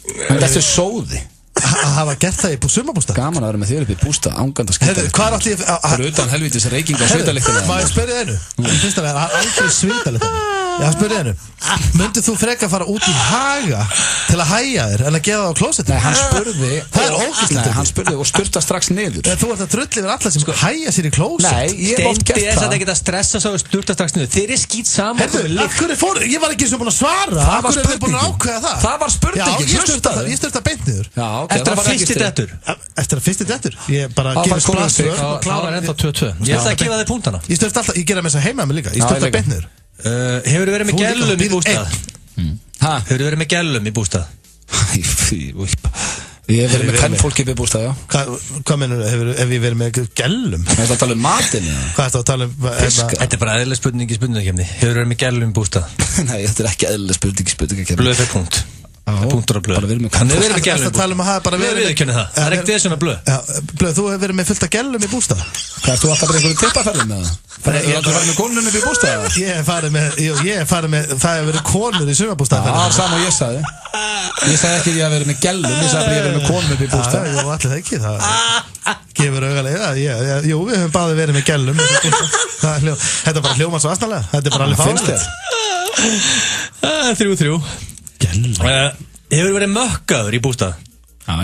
A: Þetta er sóði
B: að hafa gert það í sumarbústað.
A: Gaman að vera með þér upp í bústað, ángandi að skilta.
B: Hvað er allir
A: fyrir utan helvítis reyking á svitalyktinu?
B: Má ég spyrja einu? Ég finnst að vera aldrei svitalyktinu. Já, spyrja einu. Myndið þú freka fara út í haga til að hæja þér en að gefa það á klósettinu?
A: Nei, hann spurði.
B: Það er ógeðslegt.
A: Nei, hann spurði og sturta strax niður.
B: Þú ert að drulli yfir alla sem hæja sér í klósett.
A: Nei, ég hef oft gert það.
C: Steindi er ekki að stressa svo og sturta strax niður. Þeir skýt saman.
B: Ég var ekki sem búin að svara. Af hverju er þið búin að ákveða það?
A: Það var spurningin.
B: Ég sturta beint niður.
C: Eftir að fyrsti dettur.
B: Eftir að fyrsti dettur. Ég bara gefur splasur.
C: Það var ennþá 2-2. Ég ætla að gefa þig punktana.
B: Ég sturta alltaf, ég gera með þess að heima mig líka. Ég sturta beint niður.
C: Hefur þið verið með gellum í bústað? Hefur þið verið með gellum í bústað?
A: Ég hef verið með kvennfólki í bústað, já.
B: Hvað mennur, hef ég verið með gellum?
A: Það er að tala um matinn, já.
B: Hvað er það að tala um?
C: Þetta er bara eðlileg spurning í spurningakefni. Hefur þið verið með gellum í bústað?
A: Nei, þetta er ekki eðlileg spurning í spurningakefni.
C: Blöð fyrir punkt. Punktur af blöð. Hann hefur verið með gellum í bústað. Það er viðurkenni það. Það er ekkert þess vegna blöð.
B: Blöð, þú hefur verið með fullt af gellum í bústað.
A: Hvað, ert þú alltaf bara einhverjum tippaferðum með það? Þú ætlar að fara með konunum upp í bústað?
B: Ég hef farið með, það hefur verið konur í sumarbústað.
A: Það var sama og ég sagði. Ég sagði ekki að ég hef verið með gellum, ég sagði að ég hef verið með konunum upp í bústað.
B: Jú, allir það ekki, það gefur augalega. Jú, við höfum báðið verið með gellum. Þetta er bara hljóma svo aðsnalega. Þetta er bara alveg fárlegt.
C: 3-3. Hefur verið mökkaður í bústað?
A: Já.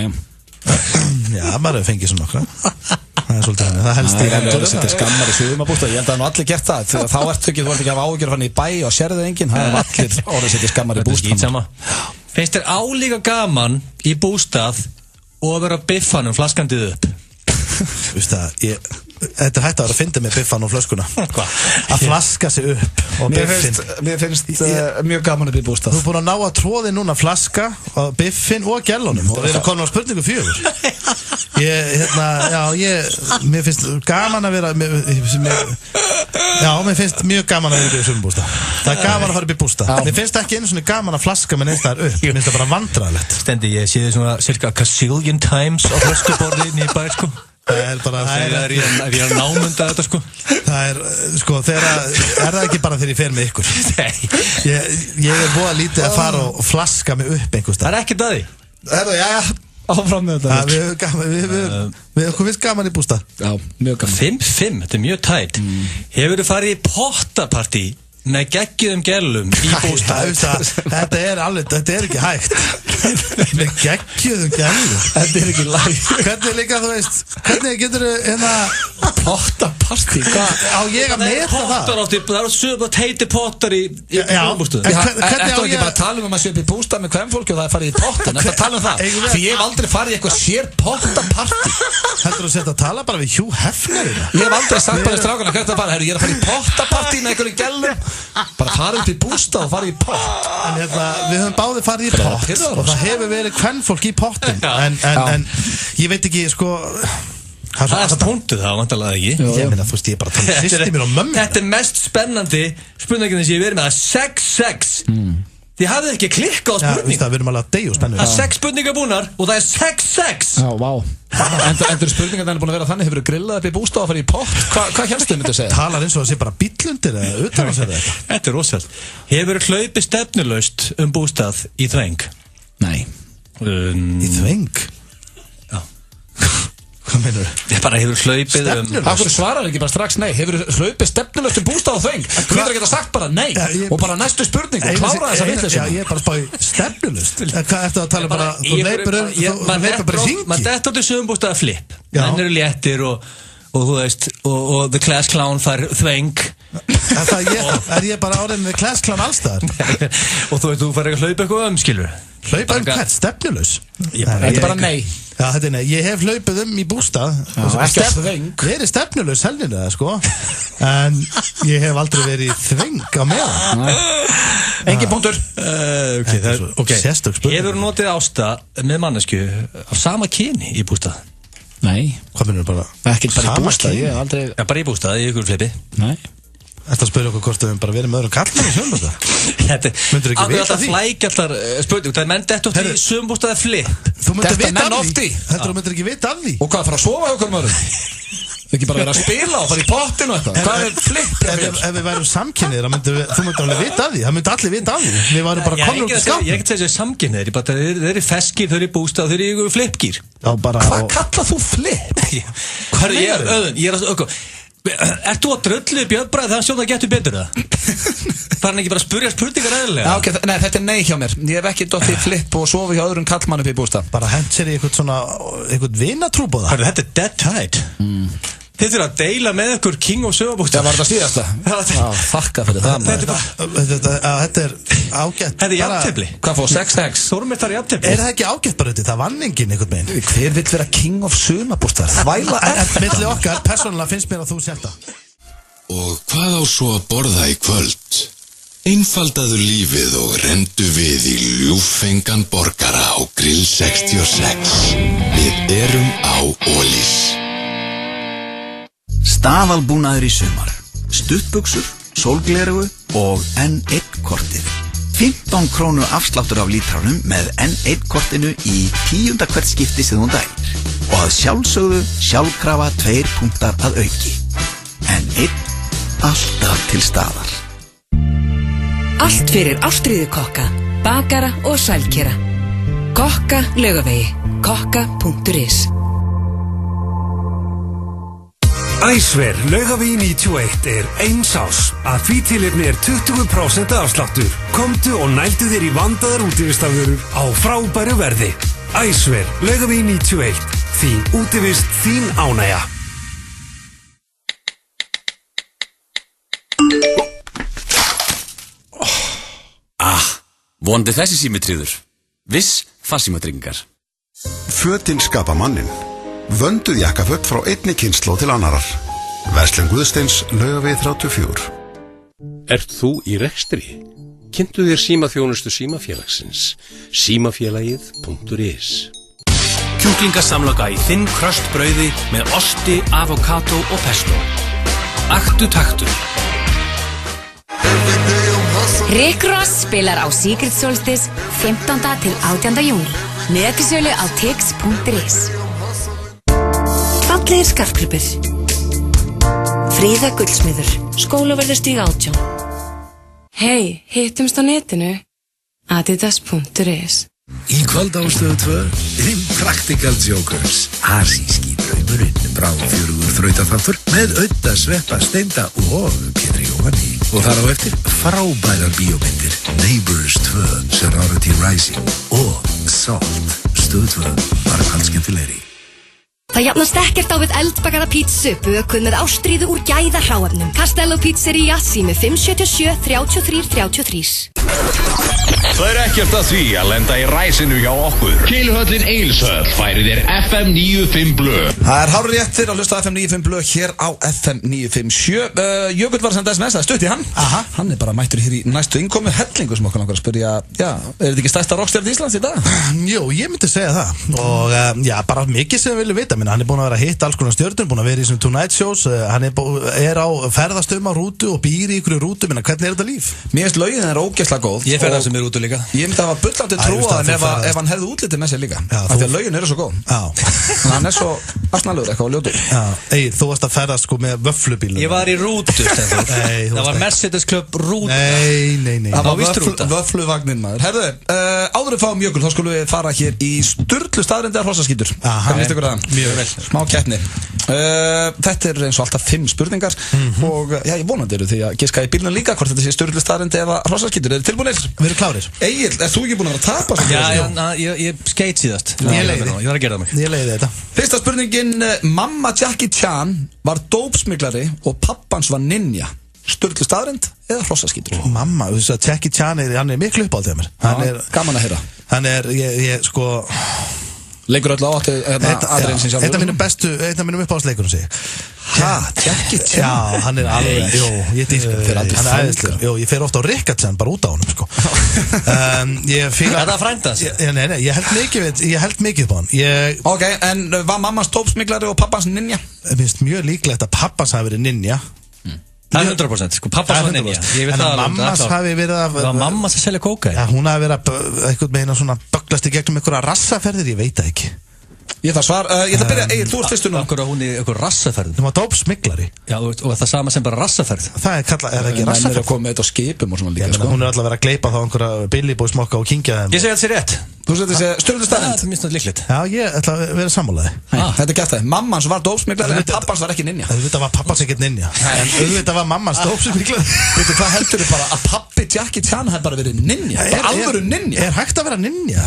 B: Já, maður hefur fengið svona nokkra. Það er svolítið henni, það helst í endur.
A: Þetta er skammar í sumarbústað, ég held að það allir gert það. Þá ert ekki, þú ert ekki að hafa áhyggjur hann í bæ og sérðu enginn. Það er allir orðið setja skammar í bústað.
C: Finnst þér álíka gaman í bústað og að vera biffanum flaskandið upp?
B: Þetta er hægt að vera að finna með biffan og flöskuna. Að flaska sig upp og biffin.
A: Mér finnst mjög gaman upp í bústað.
B: Þú er búin að ná að tróði núna flaska og biffin og gellunum. Og við erum komin á spurningu 4. Mér finnst gaman að vera mér finnst mjög gaman að vera upp í sumbústað. Það er gaman að fara upp í bústað. Mér finnst ekki einu svona gaman að flaska með neins þar upp. Mér finnst það bara vandræðilegt.
C: Stendi, ég sé þið svona cirka a gazillion times á flöskuborðinni í bæ, sko.
B: Það er bara
C: Ef ég er námunda þetta, sko.
B: Það er, sko, er það ekki bara þegar ég fer með ykkur?
C: Nei.
B: Ég er voða lítið að fara og flaska mig upp einhvers
C: það er ekkert að því.
B: Jæja, áfram með þetta. Við okkur finnst gaman í bústað.
A: Já, mjög gaman.
C: 5-5, þetta er mjög tætt. Hefur þið farið í pottapartí með geggjuðum gellum í bústað?
B: Þetta er ekki hægt. Með geggjuðum gellum.
A: Þetta er ekki læg.
B: Hvernig líka, þú veist, hvernig getur þið
A: pottapartí?
B: Á ég að meta það?
C: Það eru sögum heiti pottar í bústöðu.
A: Ertu ekki bara að tala um að sé upp í bústað með kvennfólki og það er farið í pottin? Ertu að tala um það? Því ég hef aldrei farið í eitthvað sér pottapartí.
B: Heldur þú að setja að tala bara við Hugh Hefner?
A: Ég hef aldrei sagt bara í strákana hvert að fara. Ég er að fara í pottapartí með einhverju gellum. Bara farið upp í bústað og farið í pott.
B: En við höfum báðið farið í pott og það hefur verið kvennfólk í pottin. En ég veit ekki, sko.
C: Það er punktuð það, vantarlega ekki.
B: Ég meina, þú veist, ég er bara að tala systir mér og mömmu.
C: Þetta er mest spennandi spurningin sem ég verið með. Það er 6-6. Þið hafið ekki klikkað á spurningu.
B: Já, við erum alveg að deyja og spennum.
C: Það er 6 spurningar búnar og það er 6-6.
A: Já, vá. Endur spurningar búin að vera þannig, hefur þú grillað upp í bústað og farið í pott? Hvað helstu þau myndi að segja?
B: Talar eins og það sé bara bíllundir eða utan að segja þetta.
C: Þetta er rosalega. Hefur þú hlaupið stefnulaust bústað í þveng?
A: Nei.
B: Í þveng? Hvað meinur þú?
C: Ég bara hefur hlaupið
A: Akkur svarar ekki bara strax nei. Hefur hlaupið stefnulöst bústað og þveng? Þú getur ekki að sagt bara nei og bara næstu spurning og klára þessa vitleysu.
B: Ég er bara spáði stefnulöst. Hvað ertu að tala bara? Þú leipur bara í hringi.
C: Man dett átti sögumbústaða flip. Menn eru léttir og þú veist og The Class Clown fær þveng.
B: Er ég bara árið með Class Clown allstaðar?
C: Og þú veist, þú fær ekki að hlaupa eitthvað skilur.
B: Hlaupa hvert? Stefnulös?
A: Þetta er bara nei.
B: Já, þetta er nei. Ég hef hlaupið í bústað.
A: Ekki að þveng.
B: Verið stefnulös helnilega, sko. En ég hef aldrei verið í þveng á meðan.
A: Engin punktur.
B: Sérstök spurning.
C: Hefur þú notið ásta með mannesku af sama kyni í bústað?
A: Nei.
B: Hvað minnur bara?
A: Ekki bara í bústað.
C: Bara í bústað, í ykkur flipi.
B: Nei. Þetta spyrir okkur hvort við bara verið með öðrum kallmenn í sömbústað. Myndur ekki vita því?
C: Flækjallar spurning. Það er menn dett oft í sömbústaði flip.
B: Þú myndir vita af því. Þetta myndir ekki vita af því.
A: Og hvað, fara að sofa hjá okkur mörgum? Ekki bara vera að spila og fara í pottinu og eitthvað. Hvað flip?
B: Ef við værum samkynniðir, þú myndir alveg vita af því. Það myndi allir vita af því. Við værum bara konur út í skáp.
C: Ég er ekki að segja samkynniðir, þeir eru feskir, þeir eru bústað, þeir eru flipgýr.
A: Hvað kallað þú flip?
C: Ert þú að dröllu Björnbræði þegar hann getur betur það? Það hann ekki bara að spurja spurningar eðlilega?
A: Okay, nei, þetta nei hjá mér. Ég hef ekki dottið flip og sofi hjá öðrum kallmann upp í bústað.
B: Bara hent sér í eitthvað vinatrúbóða.
C: Þetta er dead tide. Þið þurfa að deila með ykkur King of Sögabústað.
A: Það var þetta síðasta. Þakka fyrir það.
B: Þetta er ágætt.
C: Þetta er jafntefli.
A: Hvað fór 6-6?
C: Þórmestar jafntefli.
B: Er það ekki ágætt bara þetta? Það vann enginn einhvern veginn.
A: Hver vill vera King of Sögabústað? Þvæla
B: milli okkar, persónulega finnst mér að þú sért það.
O: Og hvað á svo að borða í kvöld? Einfaldaðu lífið og rendu við í ljúffengan borgara á Grill 66. Við erum á Ólís.
U: Staðalbúnaður í sumar. Stuttbuxur, sólglerugu og N1 kortið. 15 krónu afsláttur af lítranum með N1 kortinu í 10. hvert skipti sem þú dælir. Og að sjálfsögðu sjálfkrafa 2 punktar að auki. N1 alltaf til staðar.
H: Allt fyrir ástríðukokka, bakara og sælkera. Kokka Laugavegi. Kokka.is.
M: Æsver Laugavegi 91 er eins ás. Að því tilefni 20% afsláttur. Komdu og nældu þér í vandaðar útivistarvörur á frábæru verði. Æsver Laugavegi 91. Þín útivist, þín ánægja.
Y: Vonandi þessi símitríður. Viss farsímatryggingar.
N: Fötin skapa mannin. Vönduð jakkaföt frá einni kynslóð til annarar. Verslun Guðsteins, Laugavegi 34.
P: Ert þú í rekstri? Kynntu þér símaþjónustu símafélagsins. Símafélagið.is.
J: Kjúklingasamloka í þinn kröst brauði með osti, avokado og pesto. Aktu taktur.
K: Rick Ross spilar á Secret Solstice 15. til 18. júní. Netisölu á tix.is.
H: Fallegir skartgripir. Fríða Gullsmiður. Skólaverðarstíg 18.
G: Hey, hittumst á netinu. Adidas.is.
W: Í kvöld á Stöð 2 Impractical Jokers. Asíski draumurinn. Bráðfjörugur þrautaþáttur með Audda, Sveppa, Steinda og Pétri Jóhanni. Og þar á eftir frábærar bíómyndir. Neighbors 2, Sorority Rising og Salt. Stöð 2 var allskemmtilegri.
K: Það jafnast ekkert á við eldbakara pítsu, bökuð með ástríðu úr gæða hráefnum. Castello Pizzeria, sími 577 33 33.
O: Það er ekkert að því að lenda í ræsinu hjá okkur. Keiluhöllin Egilshöll færir þér FM 95 blöð.
A: Það er hárið rétt fyrir að hlusta FM 95 blöð hér á FM 957. Jökull var að senda SMS, það stutt í hann. Aha. Hann er bara mættur hér í næstu innkomu hellingu sem okkur langar að spyrja, já, er þetta ekki stærsta rockstjörn Íslands í dag?
B: Jú, ég myndi segja það. Og já, bara mikið sem við viljum vita. Hann er búin að vera að hitta alls konar stjörnur, búin að vera í þessum Tonight Shows, hann er á ferðastum á rútu og býr í ykkur rútu, menn hvernig er þetta líf?
A: Mér finnst lögin er ógeðslega góð.
C: Ég ferðast sem er rútu líka.
A: Ég myndi að hafa bullandi trúa hann ef hann hefði útlitið með sér líka. Af því að lögin eru svo góð. Þannig að hann er svo asnalegur eitthvað og ljótur.
B: Egil, þú varst að ferðast sko með vöfflubílum.
C: Ég var í rútu, Stefán. Það var Mercedes Club rúta.
B: Nei.
C: Það var vist rúta.
A: Vöffluvagnin maður. Herðu, áður við fáum Jökul, þá skulum við fara hér í sturlu staðrindar hrossaskítur. Hvernig líst ykkur að það?
C: Mjög vel.
A: Smá keppni. Þetta er eins og alltaf 5 spurningar og já, ég vonandi eru því að giska í bílunum líka hvort þetta sé sturlu staðrindi eða hrossaskítur. Eru tilbúinir?
B: Við erum klárir.
A: Egil, er þú ekki búin að vera að tapa?
C: Já, ég skeit síðast. Ég var að gera það mig.
B: Ég leiði þetta.
A: Fyrsta spurningin, mamma Jackie Chan var dópsmiklari og pappans var ninja. Sturlu staðrind eða hrossaskítur?
B: Mamma, þú veist að Jackie Chan hann er miklu upp á þeim.
A: Gaman að heyra.
B: Hann er, ég sko
A: leikur öll á aðriðin sem sjálfur.
B: Einn af mínum uppáhaldsleikunum sé ég.
A: Jackie Chan?
B: Já, hann er alveg, ég dýrka hann er æðislegur. Ég fer ofta á Rickardsen bara út á honum sko. Er
C: það frændast?
B: Nei, ég held mikið upp á hann.
A: Ok, en var mammas dópsmiklari og pappans ninja?
B: Mér finnst mjög líklegt að pappans hafi verið ninja.
C: Það er 100%, sko, pappas var ninja.
B: En að mammas hafi verið að
C: það var mammas að selja kókaín.
B: Já, hún hafi verið að einhvern veginn að svona böglast í gegnum einhverja rassaferðir, ég veit það ekki.
A: Ég ætla að svara, ég ætla að byrja, Egill, þú ert fyrstur nú.
C: Akkur að hún í einhver rassaferð.
B: Hún var dópsmiklari.
C: Já, og það sama sem bara rassaferð.
B: Það kallað, það ekki rassaferð?
A: Menn eru að koma með þetta á skipum og svona líka, sko.
B: Hún alltaf verið að gleypa þá einhverja Billy Boy smokka og kingja þeim.
C: Ég segi að þetta sé rétt.
A: Þú segir þetta sé stjórnlega staðrind.
C: Það er minnst líklegt.
B: Já, ég ætla að vera sammálaði.
A: Þetta er gert það. Mammans var dópsmiklari en pappans var ekki ninja.
B: Auðvitað var pappans ekkert ninja. En auðvitað var mammans dópsmiklari.
A: Veitu, hvað heldur þið bara að pappi Jackie Chan hef bara verið ninja? Bara alvöru ninja?
B: Er hægt að vera ninja?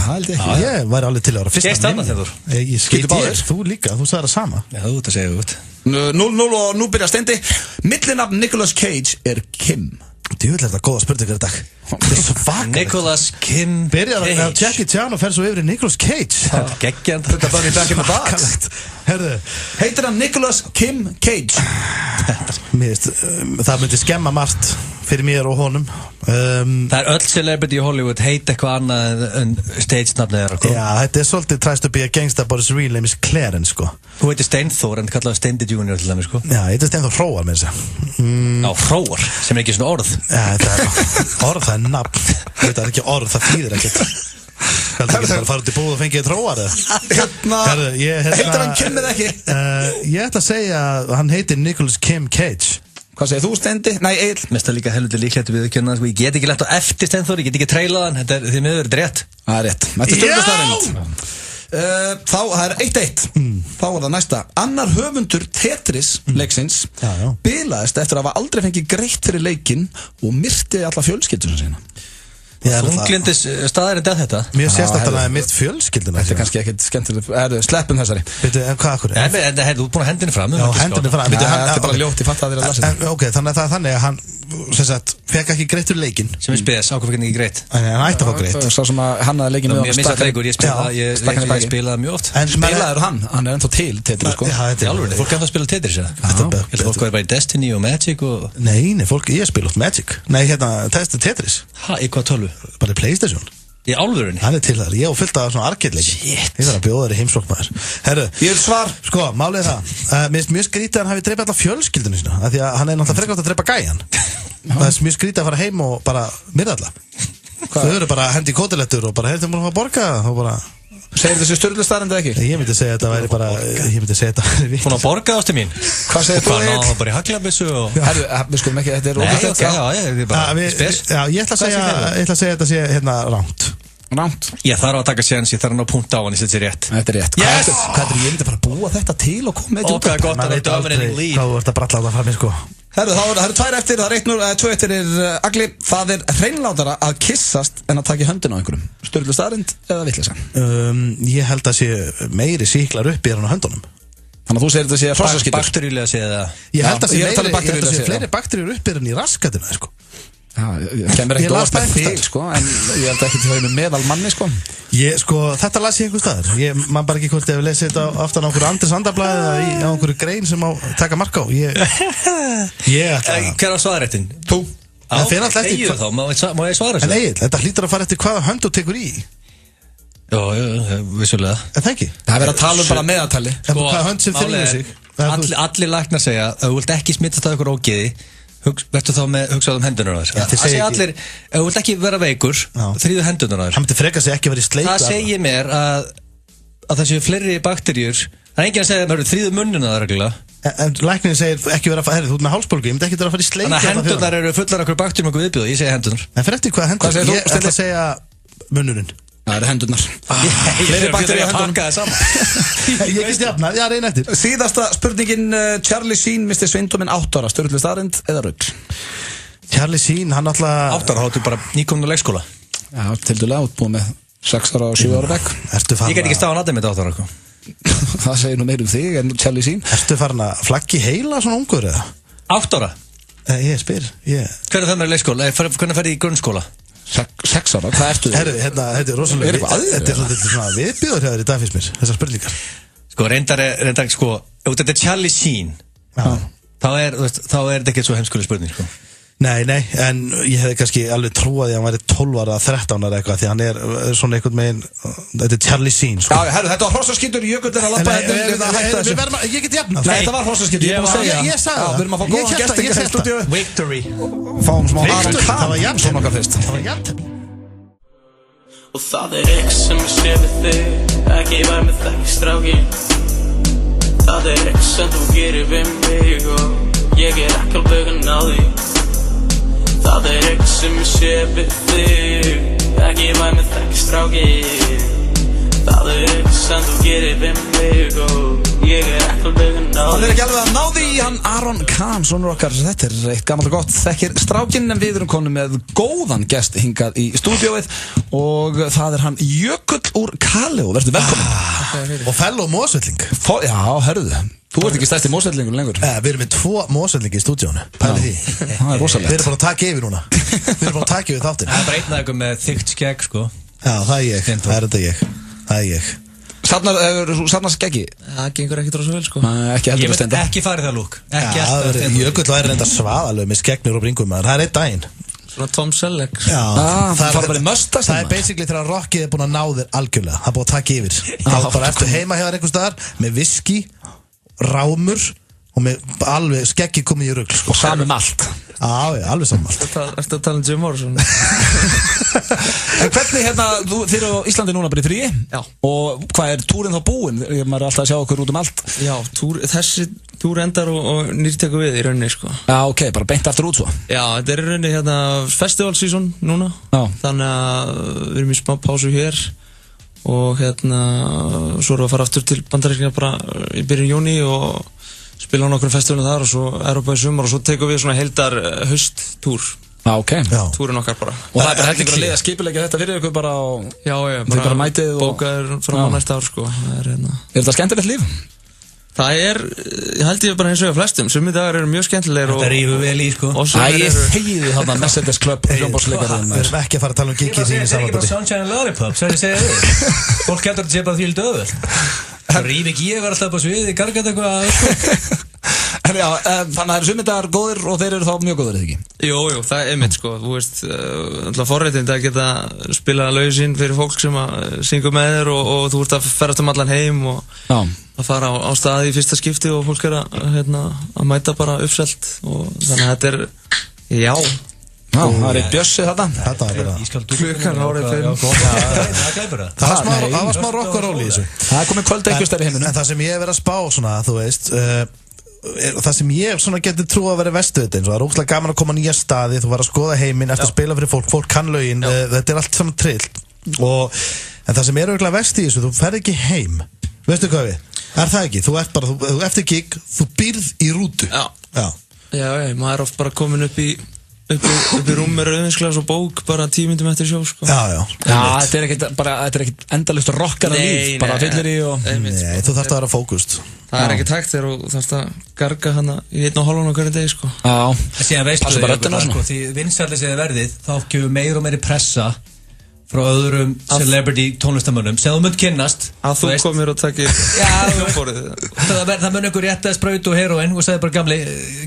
B: Ég væri alveg til að vera fyrsta ninja. Ég skilti ég, þú líka, þú sagði það sama.
C: Já, þú þetta segir út.
A: 0-0 og nú byrja Steindi. Millinafn Nicolas Cage er Kim.
B: Djúvill er þetta góða spurningar í dag. Það er svo vakar.
C: Nicolas Kim
B: Byrjar á Jackie Chan og fer svo yfir í Nicolas Cage.
C: Geggjand.
A: Þetta bara í back in the box.
B: Herðu,
A: heitir hann Nicolas Kim Cage?
B: Það myndi skemma margt fyrir mér og honum.
C: Það er öll celebrity í Hollywood heit eitthvað annað en stage-nafnið þeirra.
B: Já, þetta er svolítið tries to be a gangster but his real name is Clarence, sko.
C: Þú heitir Steinþór en kallaði Steindi Junior til dæmis, sko.
B: Já, ég heitir Steinþór Hróar með þess
C: Já, Hróar, sem er ekki svona orð.
B: Já, þetta er orð, það er nafn. Þetta er ekki orð, það þýðir ekkert. Heldur ekki bara að fara út í búð og fengið Hróar eða?
A: Heitir hann Kim eða ekki?
B: Ég ætla að segja að hann heitir Nicolas Kim Cage.
A: Hvað segir þú, Steindi? Nei, Egill.
C: Mér finnst það líka helviti líklegt við að kynna, sko. Ég get ekki lent á eftir Steinþór, ég get ekki treylað hann. Þetta er því miður rétt.
A: Það er rétt. Þetta er stjórnarstaðarind. Þá, það er 1-1. Þá er það næsta. Annar höfundur Tetris leiksins bilaðist eftir að hafa aldrei fengið greitt fyrir leikinn og myrti alla fjölskylduna sína.
C: Þunglindis staðarind að þetta.
B: Mér sést að það er myrt fjölskylduna.
A: Þetta er kannski ekkert skemmtileg. Sleppum þessari.
B: Veitu, en hvað akkur er?
C: Þú ert búin að hendinni fram.
B: Já, hendinni fram.
A: Þetta er bara ljótt, ég fatt að þér að lasa þetta.
B: Ok, þannig að það er þannig að hann sem sagt, fekk ekki greitt fyrir leikinn.
C: Sem er spes, ákveð fekk ekki greitt.
B: En hann ætti að fá greitt.
A: Sá sem að hann hafði leikinn
C: Mér missað leikur, ég spilaði mjög oft.
A: Spilaður hann er ennþá til Tetris, sko.
C: Í alvöru, fólk ennþá spila Tetris, eða? Fólk var bara í Destiny og Magic og...
B: Nei, fólk, ég spila oft Magic. Nei, hérna, Tetris.
C: Í hvað tölvu?
B: Bara í PlayStation.
C: Í alvörunni?
B: Hann er til þar, ég og fullt af svona arcade-leiki. Ég þarf að bjóða þér í heimsókn. Herru,
A: ég vil svar.
B: Sko, málið það. Mér finnst mjög skrítið að hann hafi dreipið alla fjölskyldunum sína. Af því að hann er náttúrulega frekar átt að dreipa gæjan. Það er mjög skrítið að fara heim og bara myrða alla. Þau eru bara hendi í kótilettur og bara heyrðum að borga og bara...
A: Segir þessi stjórnlega staðarind eða ekki?
B: Ég myndi segja að þetta væri bara... Ég myndi segja að þetta væri
C: Hún á borgað ástu mín.
A: Hvað segir þú, Egill?
C: Hvað bara í haglabissu og...
A: Herru, við skulum ekki, þetta er ógætt.
C: Ég er bara spes.
B: Já, ég ætla að segja þetta sé hérna ránt.
A: Ránt?
C: Ég þarf að taka séns, ég þarf að ná punkt á hann, ég set sér rétt.
A: Þetta er rétt.
C: Yes!
A: Hvað er ég myndi að fara að búa þetta til og koma með þetta út?
C: Það er gott að það er dominating lead.
B: Þá ert að bralla á það fram í sko.
A: Herru, það eru 2 eftir, það er 2 eftir Agli. Það er hreinlátara að kissast en að taka í höndina á einhverjum. Stjórnlega staðarind eða vitleysa?
B: Ég held að sé meiri sýklar upp í hann á höndunum.
A: Þannig að þú segir þetta sé hrossaskítur.
C: Bakteríulega sé það.
B: Ég held að sé fleiri bakteríur upp í hann í raskatina, sko.
A: Kemur ekki óvart með þig, sko, en ég held ekki til að vera með meðal manni, sko.
B: Þetta las ég einhver staðar. Man bara ekki hvort ég hef lesið þetta aftan á einhverju Andris Andablaði eða á einhverju grein sem á taka mark á.
C: Hver á svarréttin?
A: Þú.
B: Það fer alltaf eftir
C: hvað. Má ég svara þessu?
B: En Egill, þetta hlýtur að fara eftir hvaða hönd þú tekur í.
C: Já, vissulega.
B: En það ekki?
A: Það er verið að tala bara meðaltali.
B: Hvaða hönd sem þylur sig?
C: Allir læknar segja að þú vilt ekki smittast af ykkur ógeði. Vertu þá með hugsað hendunar á þess. Það segja allir, ef þú vilt ekki vera veikur, þrýðu hendunar á þess.
B: Það myndi freka sig ekki verið sleika.
C: Það segir mér að það séu fleiri bakteríur. Það er enginn að segja að þrýðu munnuna það reglulega.
B: En læknirinn segir ekki vera að fara, þú ert með hálsbólgu, ég myndi ekki vera að fara í sleika.
C: Þannig að hendunar eru fullar okkur bakteríum okkur viðbjóð, ég segi hendunar.
B: En fyrir eftir hvað hendunar? Ég ætla að segja munnurinn.
A: Það eru hendurnar.
C: Fleiri bakteríur að pakka það saman.
B: Ég get jafnað, já, reyna eftir.
A: Síðasta spurningin, Charlie Sheen misti sveindóminn 8 ára, stjórnlega staðarind eða rugl?
B: Charlie Sheen, hann alltaf...
C: 8 ára, hátu bara nýkominn á leikskóla.
A: Já, tildulega, útbúið með 6 ára og 7 ára bekk.
C: Ég get ekki stáð á natið mitt 8 ára.
A: Það segir nú meir þig en Charlie Sheen.
B: Ertu farin að flaggi heila svona ungur eða?
C: 8 ára?
B: Ég spyr,
C: Hvernig það með leikskóla? Hvernig ferði í grunnskóla?
A: 6 ára, hvað ertu þig?
B: Herru, þetta er rosalega Þetta er svona viðbjóður hjá þér í dag fyrst mér, þessar spurningar.
C: Sko, reyndar, þetta er Charlie Sheen. Þá er þetta ekki svo heimskuleg spurning, sko.
B: Nei, en ég hefði kannski alveg trúað því að hann væri 12 ára, 13 ára eitthvað, því hann er svona einhvern veginn, þetta er Charlie Sheen, sko.
A: Já, herru, þetta var hrossaskítur, Jökullin að lappa
B: þetta. Ég get jafnað.
A: Nei, þetta var hrossaskítur, ég sagði það.
B: Ég sagði það.
A: Við erum að fá góðan gestingar í stúdíu.
C: Victory.
A: Fáum smá
B: Aron Kahn. Það var jafntefli.
D: Og það ekki sem ég sé við þig Ekki væri með þekki strákin Það ekki sem þú gerir við mig Og ég ekki alveg að ná því Það ekki sem ég sé við þig Ekki væri með þekki strákin Það ekki sem þú gerir við mig Og ég ekki alveg að ná því
A: Hann ekki alveg að ná því, hann Aron Kahn, sonur okkar. Þetta eitt gammalt og gott þekkir strákinn, en við erum konum með góðan gest hingað í stúdíóið og það hann Jökull úr Kaleo. Vertu velkomin.
B: Og fellow Mosvelling.
A: Já, hörðu. Þú ert ekki stærsti Mosvellingur lengur.
B: Við erum með 2 Mosvellingi í stúdíónu. Pæli því.
A: Það rosalegt.
B: Við erum bara að taka yfir núna. Við erum bara að taka yfir þáttinn.
C: Það bara einn af ykkur með þykkt skegg, sko.
B: Já, það ég. Það þetta ég. Það ég.
A: Sarnar skeggi?
E: Það gengur ekkert rosa vel, sko.
A: Ekki heldur að stenda.
C: Ekki farið það lúk.
B: Jökull væri reynda svaðalög með skeggnir og bringum maður. Það einn daginn.
E: Svona Tom Selleck.
B: Já,
A: það er bara í Mustang.
B: Það basically þegar rockið búin að ná þér algjörlega. Það búið að taka yfir. Það bara eftir heima hjá þér einhvers staðar með viski, rámur og með alveg skeggi komið í rugl, sko.
A: Og samum allt.
B: Já, alveg samum allt.
E: Ertu að tala um Jim Morrison?
A: En hvernig þið eru á Íslandi núna bara í fríi?
E: Já.
A: Og hvað er túrin þá búin? Maður er alltaf að sjá okkur út allt.
E: Já, þessi túr endar og nýrteku við í rauninni, sko.
A: Já, ok, bara beint aftur út svo.
E: Já, þetta er í rauninni festival season núna.
A: Já.
E: Þannig að við erum í smá pásu hér og svo erum við að fara aftur til Bandaríkjanna bara í byrjun júní og spila á nokkrum festivalum þar og svo Evrópa í sumar og svo tekum við svona heildar hausttúr.
A: Já, ok.
E: Túrin okkar bara.
A: Og það er bara hellingur að liða skipuleggja þetta fyrir ykkur bara og...
E: Já,
A: bara mætið og...
E: bókaður fram á næsta ár, sko.
A: Er þetta skemmtilegt líf?
E: Það ég held ég bara eins og ég á flestum. Summi dagar eru mjög skemmtilegir og...
C: Þetta rífur vel í, sko.
A: Ég heiði þarna Mercedes Club hljómbásleikarinn.
B: Við erum ekki að fara að tala um gigið sín í samanbæti.
C: Þetta er ekki bara Sunshine and Lollipop, svo ég segja þið. Fólk getur þetta sé bara því döðvöld. Það ríf ekki ég var alltaf upp á sviði, gargat eitthvað.
A: En já, þannig að það eru summidagar góðir og þeir eru þá mjög góðir, eða ekki?
E: Jú, það er mitt, sko. Þú veist, alltaf forréttindi að geta spila lögin sín fyrir fólk sem að syngur með þér og þú ert að ferðast allan heim og að fara á staði í fyrsta skipti og fólk er að mæta bara uppselt og þannig að þetta er, já.
A: Já, það er eitt bjössi þetta.
B: Þetta er bara...
E: Klukkan árið 5.
B: Það var smá rock og roll í þessu.
A: Það er komið kvöld einhvers þar í heiminum.
B: En það sem ég hef verið að spá svona, þú veist, það sem ég svona geti trú að vera vestu þetta eins og það er ógæslega gaman að koma á nýja staði, þú var að skoða heiminn eftir að spila fyrir fólk kann lögin, þetta er allt svona trillt. En það sem er auðvitað vest í þessu, þú ferð ekki heim. Veistu hvað við? Er það ekki? Þú ert bara, eftir gig, þú býrð í rútu.
E: Já, maður er oft bara komin upp í rúm með rauðvinsglas og bók bara 10 mínútum eftir sjó, sko.
B: Já,
A: þetta er ekkert endalaust rockara líf, bara fyllir í og...
B: Nei, þú þarfst að vera fókust.
E: Það er ekkert hægt þegar þú þarfst að garga hana í 1,5 á hverju degi, sko.
A: Já.
C: Síðan veistu þau, því vinsælli sem þið verðið, þá gefur meir og meiri pressa frá öðrum celebrity tónlistamönnum sem þú munt kynnast
E: að þú komir og takir hljómborðið.
C: Það mun einhver rétt að sprautu og heroin og sagði bara gamli,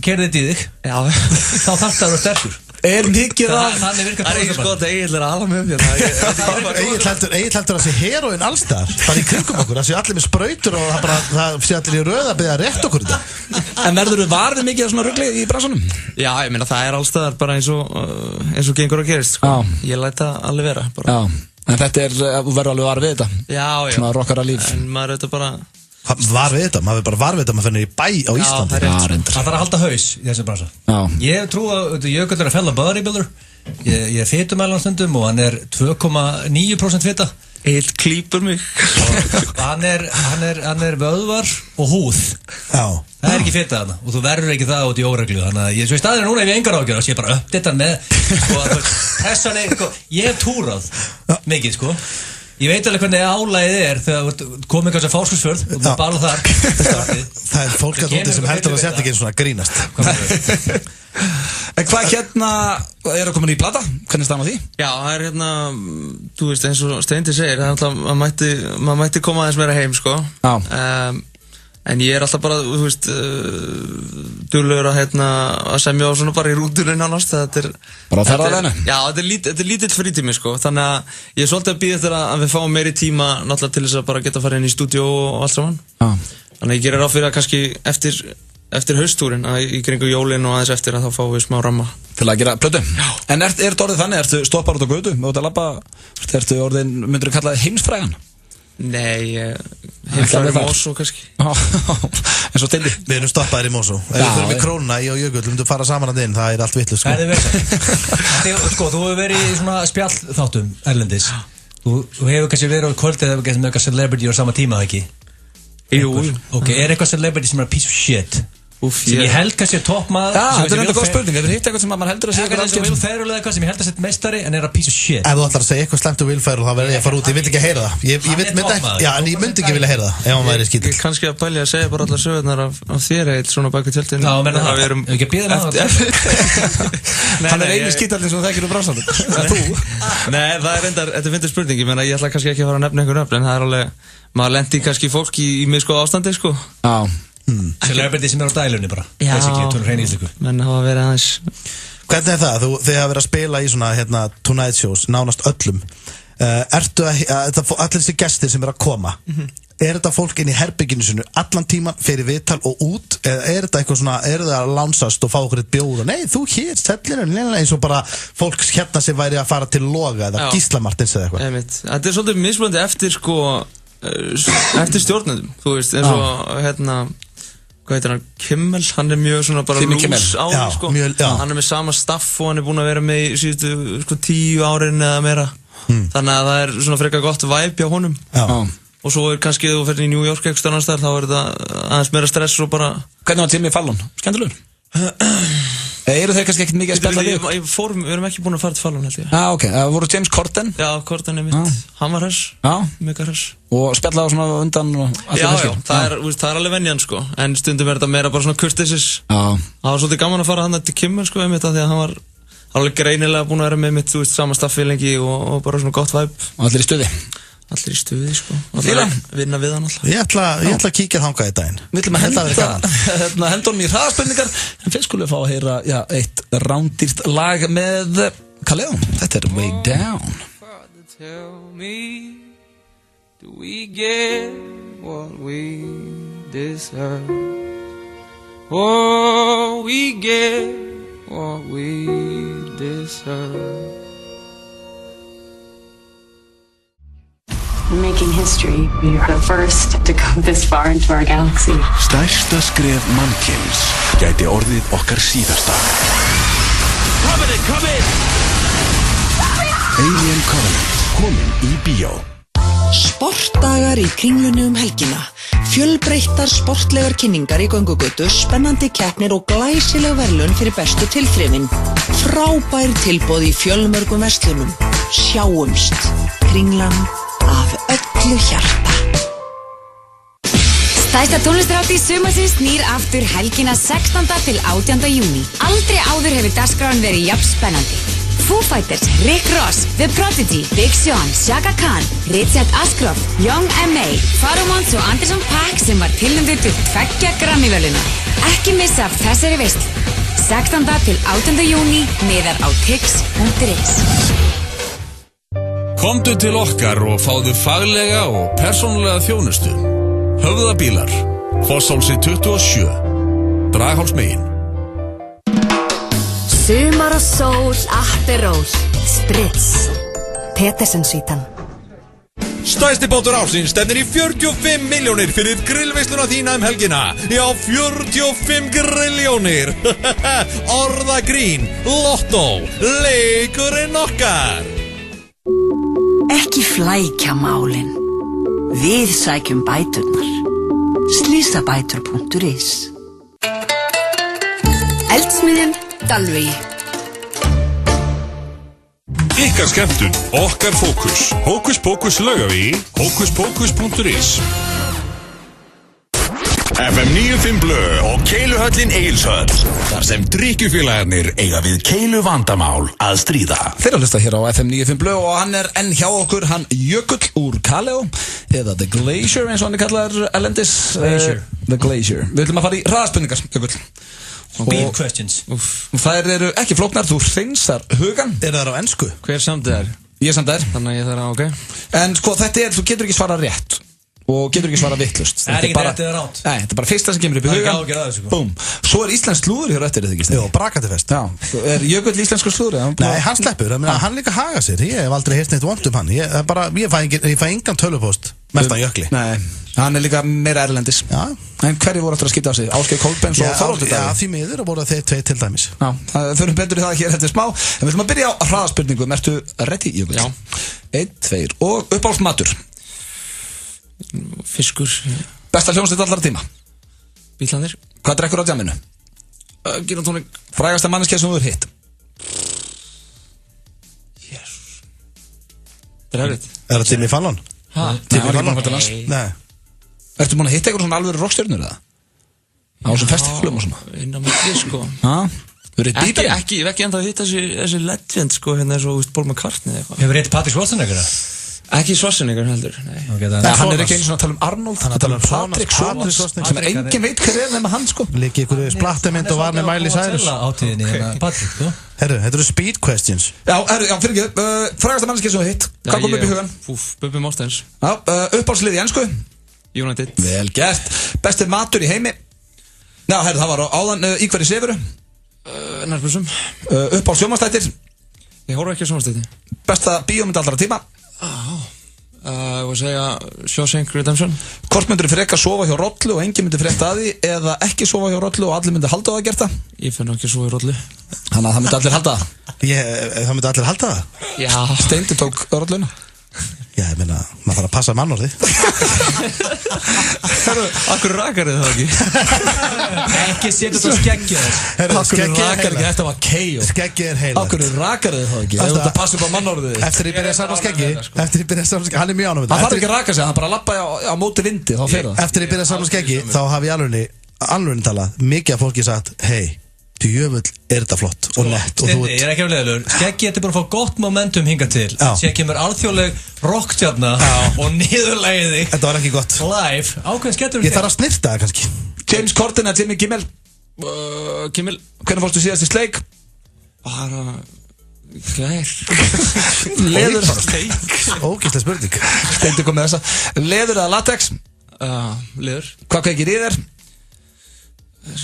C: keyrði þetta í þig.
E: Já.
C: Þá þarf það að vera sterkur.
A: Er mikið það?
E: Það er ekki sko að Egill er að ala með mér.
B: Egill heldur að sé heroin allstar bara í kringum okkur, það sé allir með sprautur og það sé allir í röð að beða rétt okkur þetta.
A: En verður þú varðið mikið af svona rugli í bransunum?
E: Já, ég meina það er allstaðar bara eins og gengur að gerist, sko. Ég læt það alveg vera bara.
A: Já, en þetta þú verður alveg varð við þetta.
E: Já.
A: Svona rockara líf.
E: En maður auðvitað bara
B: var við þetta, maður bara var við þetta maður fennir í bæ á Íslandi.
C: Það þarf að halda haus í þessu bransa. Ég trú að Jökull er að fella bodybuilder. Ég er fitumælan stundum og hann er 2,9% fita.
E: Eitt klípur mig.
C: Hann er vöðvar og húð.
B: Já.
C: Það er ekki fita þarna og þú verður ekki það út í óreglu. Þannig að svo í staðinu núna ef ég engar ágjör ég bara uppdita með pressan ég hef túrað mikið, sko. Ég veit alveg hvernig álægið er þegar komið kannski að Fáskursfjörð og þú bara þar.
B: Það er fólk að úti sem heldur að setja ekki eins svona grínast.
A: En hvað er að koma ný plata? Hvernig staðan á því?
E: Já, það er þú veist eins og Steindi segir, það er alltaf, maður mætti koma aðeins meira heim, sko. En ég er alltaf bara, þú veist, duglegur að semja á svona bara í rútunni nánast.
A: Bara að ferða þenni?
E: Já, þetta er lítill frítími, sko. Þannig að ég er svolítið að bíða eftir að við fáum meiri tíma náttúrulega til þess að bara geta að fara inn í stúdíó og allt saman. Þannig að ég gerir ráð fyrir að kannski eftir eftir haustúrin í kringu jólin og aðeins eftir að þá fáum við smá ramma
A: til að gera plötu. En er þetta orðið þannig, ertu stoppar út á götu og þetta labba, ertu orðin, myndur þú kalla það heimsfrægan?
E: Nei, heimsfrægan í Mosó kannski.
A: En svo Tildi.
B: Við erum stoppaðir í Mosó. Ef við þurfum í Krónuna í og Jökull, við myndum fara saman að inn, það allt vitlaust, sko.
C: Það verið sko, þú hefur verið í svona spjallþáttum erlendis. Þú hefur kannski verið á kvöldið eða með eitthvað celebrity á sama tíma, ekki?
E: Jú.
C: Ok, eitthvað celebrity sem piece of shit? Sem ég held kannski toppmaður.
A: Já, þetta enda góð spurning. Ef við hitt eitthvað sem maður heldur að segja
C: eitthvað Will Ferrell eða eitthvað sem ég held að setja meistari en piece of shit.
B: Ef þú ætlar að segja eitthvað slemt Will Ferrell, þá verður ég að fara út. Ég vil ekki heyra það. En ég myndi ekki vilja heyra það ef hann væri skítill.
E: Ég kannski að pælja að segja bara allar sögurnar af þér eitt svona bak við tjöldin.
C: Já, menn það. Ekki að bíða það.
A: Hann eini skítallinn sem þú þekkir bransanum. Þú?
E: Nei, það reyndar, þetta finnst spurning. Ég meina, ég ætla kannski ekki að fara að nefna einhver nöfn, en það alveg, maður lendi kannski fólk í misgóð ástandi, sko.
A: Já.
C: Celebrity sem á dælunni bara.
E: Já,
C: menn
E: hafa verið aðeins.
B: Hvernig er það? Þið hafa verið að spila í svona Tonight Shows, nánast öllum. Ertu að allir þessi gestir sem að koma, er þetta fólk inn í herbygginu sinu allan tíman fyrir viðtal og út, eða er þetta eitthvað svona, er það að lánsast og fá okkur eitt bjóð og nei, þú hér, stellinu, eins og bara fólk hérna sem væri að fara til Loga eða Gísla Martins eða eitthvað?
E: Þetta er svolítið mismunandi eftir stjórnendum, þú veist, eins og hvað heitir hann, Kimmel, hann er mjög svona bara lús á því, sko. Hann er með sama staff og hann er búinn að vera með í síðustu, sko, 10 árin eða meira. Þannig að það er svona frekar gott vibe hjá honum. Og svo er kannski, ef þú ferð í New York eitthvað annars þar, þá er þetta aðeins meira stress og bara...
A: Hvernig var Jimmy Fallon? Skemmtilegur? Eru þeir kannski ekkert mikið að spjalla við?
E: Við erum ekki búin að fara til Fallon, held ég.
A: Ok. Voru James Corden?
E: Já, Corden er mitt. Hann var hress. Mega hress.
A: Og spjalla á svona undan og allt
E: Já, það er alveg venjan, sko. En stundum er þetta meira bara svona kurteisis. Það var svolítið gaman að fara hann til Kimmel, sko, einmitt, af því að hann var alveg greinilega búin að vera með mitt, þú veist, sama staffi lengi og bara svona gott vibe.
A: Og allir í stuði?
E: Allir í stuði, sko. Allir að vinna við hann alltaf.
B: Ég ætla að kíkja þangað í daginn.
A: Við ætlum að henda honum í hraðaspurningar, en fyrst skulum við fá að heyra eitt rándýrt lag með Kaleo. Þetta er Way Down.
D: Tell me, do we get what we deserve? Oh, we get what we deserve.
G: Making history, you're the first to come this far into our galaxy.
X: Stærsta skref mannkyns gæti orðið okkar síðasta.
D: Come in!
X: Alien Covenant, komin í bíó.
H: Sportdagar í Kringlunni helgina. Fjölbreyttar sportlegar kynningar í göngugötu, spennandi keppnir og glæsileg verðlaun fyrir bestu tilþrifin. Frábær tilboð í fjölmörgum verslunum. Sjáumst. Kringlan af öllu hjarta.
K: Stærsta tónlistarhátíð sumarsins snýr aftur helgina 16. til 18. júní. Aldrei áður hefur dagskráin verið jafn spennandi. Foo Fighters, Rick Ross, The Prodigy, Big Sean, Chaka Khan, Richard Ashcroft, Young M.A., Pharomones og Anderson .Paak sem var tilnefndur til 2 Grammy-verðlauna. Ekki missa af þessari veislu. 16. til 18. júní miðar á tix.is.
F: Komdu til okkar og fáðu faglega og persónulega þjónustu. Höfðabílar, Fosshálsi 27, Draghálsmegin.
K: Sumar og sól, Aperol, Spritz, Petersen-svítan.
V: Stærsti bátur ársins stefnir í 45 milljónir fyrir grillveisluna þína helgina. Já, 45 grilljónir. Orðagrín, lottó, leikurinn okkar.
H: Ekki flækja málin. Við sækjum bæturnar. Slysabætur.is.
K: Eldsmiðjan Dalvegi.
F: Ykkar skemmtun, okkar fókus. Hókus Pókus Laugavegi, hókuspókus.is. FM 95 Blö og Keiluhöllin Egilshöll. Þar sem drykkjufélagarnir eiga við keilu vandamál að stríða.
A: Þeir að hlusta hér á FM 95 Blö og hann er enn hjá okkur, hann Jökull úr Kaleo, eða The Glacier eins og hann kallar erlendis. The Glacier. Við ætlum að fara í hraðaspurningar, Jökull.
C: Beat questions.
A: Þær eru ekki flóknar, þú hreinsar hugan.
B: Er það á ensku?
E: Hver samt er?
A: Ég samt er.
E: Þannig að ég þarf að, ok.
A: En sko þetta er, þú getur ekki svara rétt. og getur ekki svara vittlust.
C: Það er ekki rétt eða rátt.
A: Nei, þetta bara fyrsta sem kemur upp í hugan. Búm. Svo íslensk slúður hér eftir, þetta ekki?
B: Jó, Brakandifest.
A: Já. Jökull íslensku slúður?
B: Nei, hann sleppur. Hann líka haga sér. Ég hef aldrei heyrt neitt vont hann. Ég fæ engan tölvupóst mestan Jökli.
A: Nei, hann líka meira erlendis. Já. En hverju voru aftur að skýta á sig? Ásgeir Kolbeins og Þorvaldur Davíð? Já,
B: því miður og voru þeir tveir til dæmis.
A: Já, það þurfum betur í það hér eftir smá. En við ætlum að byrja á hraðaspurningum. Ertu ready, Jökull? Já. 1, 2 og uppáhaldsmatur.
E: Fiskur.
A: Besta hljómsveit allra tíma?
E: Bítlandir.
A: Hvað drekkur á djamminu?
E: Gin og tónik.
A: Frægasta manneskja sem þú hefur hitt?
E: Jesus. Það er erfitt.
B: Er það Jimmy Fallon?
E: Hæ?
B: Jimmy Fallon? Nei.
A: Ertu búin að hitta eitthvað svona alveg rockstjörnur eða? Á þessum festivalum og svona?
E: Inn á milli, sko. Ég hef ekki enda að hitta þessi legend, sko, hérna er svo Paul McCartney eða eitthvað.
C: Hefur hitt Patrick Schwarzenegger eða?
E: Ekki Schwarzenegger heldur, nei.
A: Hann er ekki einu svona að tala Arnold, hann er að tala Patrick Schwarzenegger sem engin veit hver nema hann, sko.
B: Líki ykkur splattemynd og var með Miley Cyrus.
C: Átíðinni hérna Patrick, sko.
B: Herru, þetta eru speed questions.
A: Já, fyrir ekki, frægasta manneskja sem þú hitt. Hvað kom upp í hugan?
E: Bubbi Mortens.
A: Já, uppáhaldslið í ensku?
E: United.
A: Vel gert. Besti matur í heimi? Já, herru, það var áðan í hverju sefuru?
E: Nærbjörnsum.
A: Uppáhalds sjónvarpsþættir?
E: Ég horfa ekki á sjónvarpsþætti.
A: Besta bíómynd allra tíma?
E: Ég voru að segja Shawshank Redemption.
A: Hvort myndur þið frekar sofa hjá rollu og enginn myndur frétta að því eða ekki sofa hjá rollu og allir myndur halda á að gera það?
E: Ég finn ekki að sofa hjá rollu.
A: Þannig að það myndur allir halda það?
B: Það myndur allir halda það?
E: Já.
A: Steindi tók rolluna?
B: Já, ég meina, maður þarf að passa mannorði.
E: Akkur rakar þið það ekki?
C: Ekki setja þetta skeggið þess.
A: Akkur rakar ekki, þetta var KO.
B: Skeggið er heilagt.
A: Akkur rakar þið það ekki? Ef þetta passur bara mannorðið.
B: Eftir ég byrja að samla skeggi, hann er mjög ánum við þetta.
A: Hann þarf ekki að raka sig, hann bara lappa á móti vindi, þá fer það.
B: Eftir ég byrja að samla skeggi, þá hafi ég alveg talað, mikið af fólki sagt, hei, djöfull er þetta flott og nett og
C: Steindi, ég er ekki af leiðilegur. Skeggi þetta er bara að fá gott momentum hingað til. Sér kemur alþjóðleg rocktjarna og niðurlægið þig.
B: Þetta var ekki gott.
C: Live, ákveðin skellur.
B: Ég þarf að snirta það kannski.
A: James Corden eða Jimmy Kimmel?
E: Kimmel.
A: Hvernig fórstu síðast í sleik?
E: Bara gær.
A: Leður.
B: Ógeðsleg spurning.
A: Steindi kom með þessa. Leður eða latex?
E: Leður.
A: Hvað kveikir í þér?